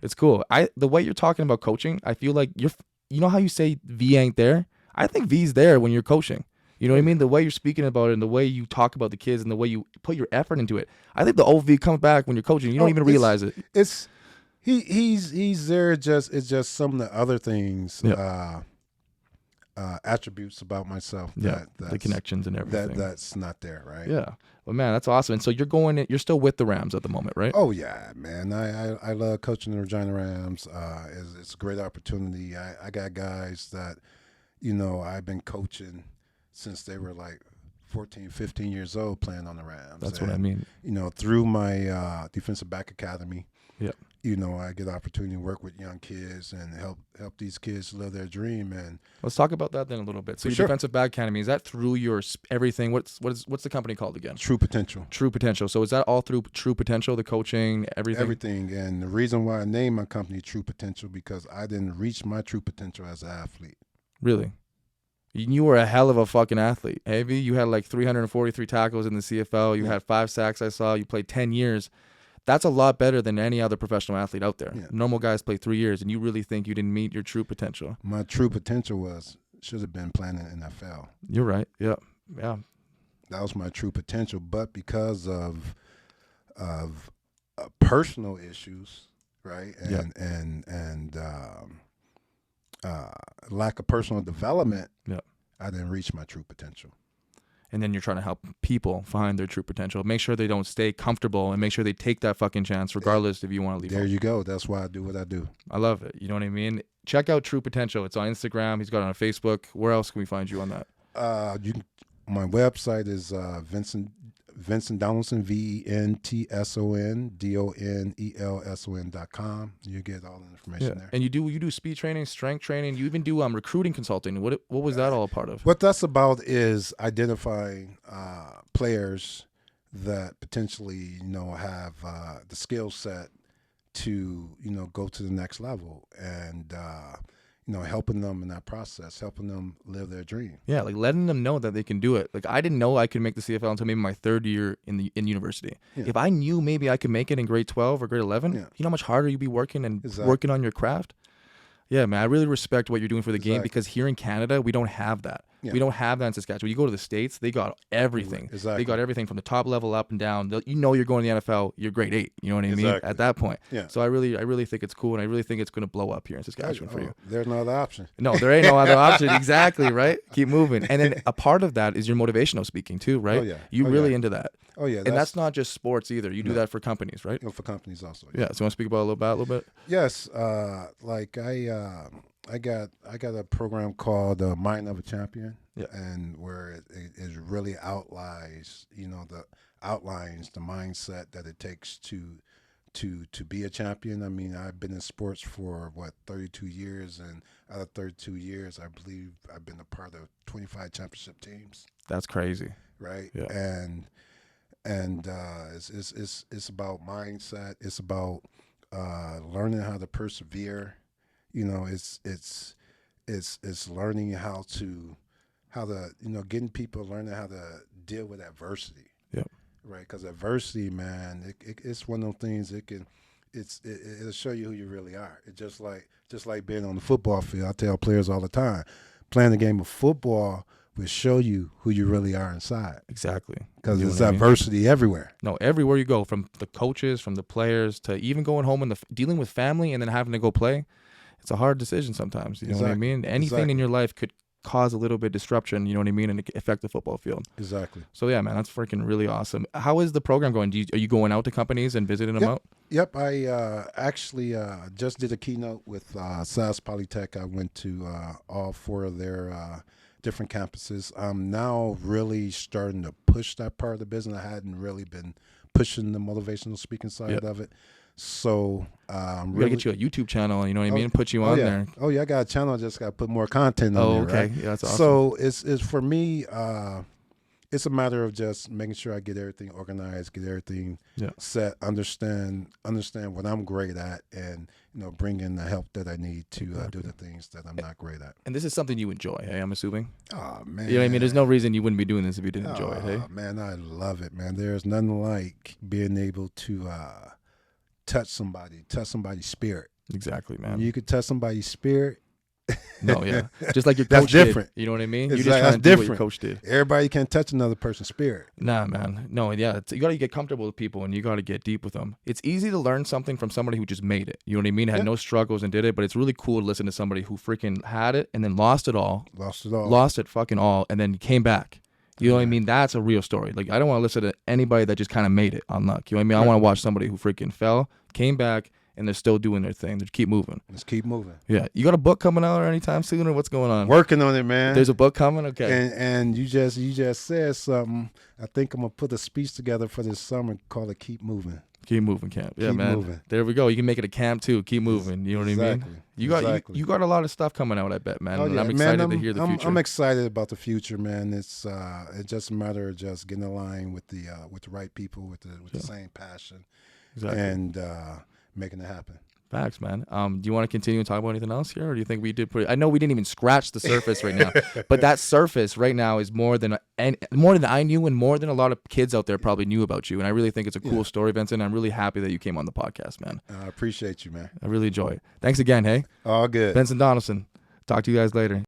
it's cool. The way you're talking about coaching, I feel like you know how you say V ain't there? I think V's there when you're coaching. You know what I mean? The way you're speaking about it and the way you talk about the kids and the way you put your effort into it. I think the OV comes back when you're coaching. You don't even realize it. He's there. It's just some of the other things. Yeah. attributes about myself Yeah, the connections and everything. That's not there, right? Yeah. Well, man, that's awesome. And so you're still with the Rams at the moment, right? Oh yeah, man. I love coaching the Regina Rams. It's a great opportunity. I got guys that, I've been coaching since they were like 14, 15 years old playing on the Rams. That's what I mean. Through my defensive back academy, Yeah. I get the opportunity to work with young kids and help these kids live their dream. And Let's talk about that then a little bit. So your sure. defensive back academy, is that through your everything? What's the company called again? True Potential. True Potential. So is that all through True Potential, the coaching, everything? Everything. And the reason why I named my company True Potential, because I didn't reach my true potential as an athlete. Really? You were a hell of a fucking athlete. Heavy. You had like 343 tackles in the CFL. You had 5 sacks, I saw. You played 10 years. That's a lot better than any other professional athlete out there. Yeah. Normal guys play 3 years, and you really think you didn't meet your true potential. My true potential should have been playing in the NFL. You're right. Yeah. Yeah. That was my true potential. But because of personal issues, right, and lack of personal development, I didn't reach my true potential. And then you're trying to help people find their true potential. Make sure they don't stay comfortable and make sure they take that fucking chance regardless if you want to leave There home. you go. That's why I do what I do. I love it. You know what I mean? Check out True Potential. It's on Instagram. He's got it on Facebook. Where else can we find you on that? My website is Ventson Donelson, VentSonDonelson.com. You get all the information there. And you do speed training, strength training. You even do recruiting consulting. What was that all a part of? What that's about is identifying players that potentially have the skill set to go to the next level, and helping them in that process, helping them live their dream. Yeah, like letting them know that they can do it. Like I didn't know I could make the CFL until maybe my 3rd year in university. Yeah. If I knew maybe I could make it in grade 12 or grade 11, you know how much harder you'd be working and working on your craft? Yeah, man, I really respect what you're doing for the game, because here in Canada, we don't have that. Yeah. We don't have that in Saskatchewan. You go to the States, they got everything. Exactly. They got everything from the top level up and down. You're going to the NFL, you're grade 8. You know what I mean? At that point. Yeah. So I really think it's cool, and I really think it's going to blow up here in Saskatchewan for you. There's no other option. No, there ain't no other option. Exactly, right? Keep moving. And then a part of that is your motivational speaking too, right? Oh, yeah. You're really into that. Oh, yeah. And that's not just sports either. You do that for companies, right? For companies also. Yeah. So you want to speak about a little bit? Yes. Like I got a program called Mind of a Champion, and where it really outlines the mindset that it takes to be a champion. I mean, I've been in sports for 32 years, and out of 32 years, I believe I've been a part of 25 championship teams. That's crazy, right? Yeah. And it's about mindset. It's about learning how to persevere. It's learning how to getting people learning how to deal with adversity. Yep. Right, because adversity, man, it's one of those things. It'll show you who you really are. It's just like being on the football field. I tell players all the time, playing the game of football will show you who you really are inside. Exactly. Because there's adversity everywhere. No, everywhere you go, from the coaches, from the players, to even going home and dealing with family and then having to go play. It's a hard decision sometimes. You know what I mean? Anything in your life could cause a little bit of disruption, you know what I mean, and affect the football field. Exactly. So yeah, man, that's freaking really awesome. How is the program going? Are you going out to companies and visiting them out? Yep. I actually just did a keynote with SAS Polytech. I went to all 4 of their different campuses. I'm now really starting to push that part of the business. I hadn't really been pushing the motivational speaking side of it. So we gotta get you a YouTube channel, you know what I mean? Put you on there. Oh yeah, I got a channel. I just got to put more content on there. Okay, right? Yeah, that's awesome. So it's for me. It's a matter of just making sure I get everything organized, get everything set, understand what I'm great at, and bring in the help that I need to do the things that I'm not great at. And this is something you enjoy, hey? I'm assuming. Oh man, you know what I mean? There's no reason you wouldn't be doing this if you didn't enjoy it, hey? Man, I love it, man. There's nothing like being able to touch somebody's spirit. Exactly, man. You could touch somebody's spirit, No, yeah. Just like your That's coach different. did. You know what I mean? It's You're just like, trying that's to do what your different. coach did. Everybody can't touch another person's spirit. Nah, man. No, yeah. You got to get comfortable with people and you got to get deep with them. It's easy to learn something from somebody who just made it. You know what I mean? Had Yeah. no struggles and did it, but it's really cool to listen to somebody who freaking had it and then lost it all. Lost it all. Lost it fucking all and then came back. You know what I Yeah. mean? That's a real story. Like, I don't want to listen to anybody that just kind of made it on luck. You know what I mean? I Right. want to watch somebody who freaking fell, came back, and they're still doing their thing. They keep moving. Let's keep moving. Yeah. You got a book coming out or anytime soon or what's going on? Working on it, man. There's a book coming? Okay. And you just said something. I think I'm gonna put a speech together for this summer called it "Keep Moving." Keep moving, camp. Yeah, Keep man. moving. There we go. You can make it a camp too. Keep moving. You know what I Exactly. mean? You got Exactly. you got a lot of stuff coming out, I bet, man. Oh, And yeah, I'm man, excited to hear the future. I'm excited about the future, man. It's just a matter of just getting aligned with the right people with the same passion Exactly. and making it happen. Facts, man. Do you want to continue and talk about anything else here, or do you think we did pretty? I know we didn't even scratch the surface right now, but that surface right now is more than I knew, and more than a lot of kids out there probably knew about you. And I really think it's a cool story, Vincent. I'm really happy that you came on the podcast, man. I appreciate you, man. I really enjoy it. Thanks again, hey. All good. Ventson Donelson. Talk to you guys later.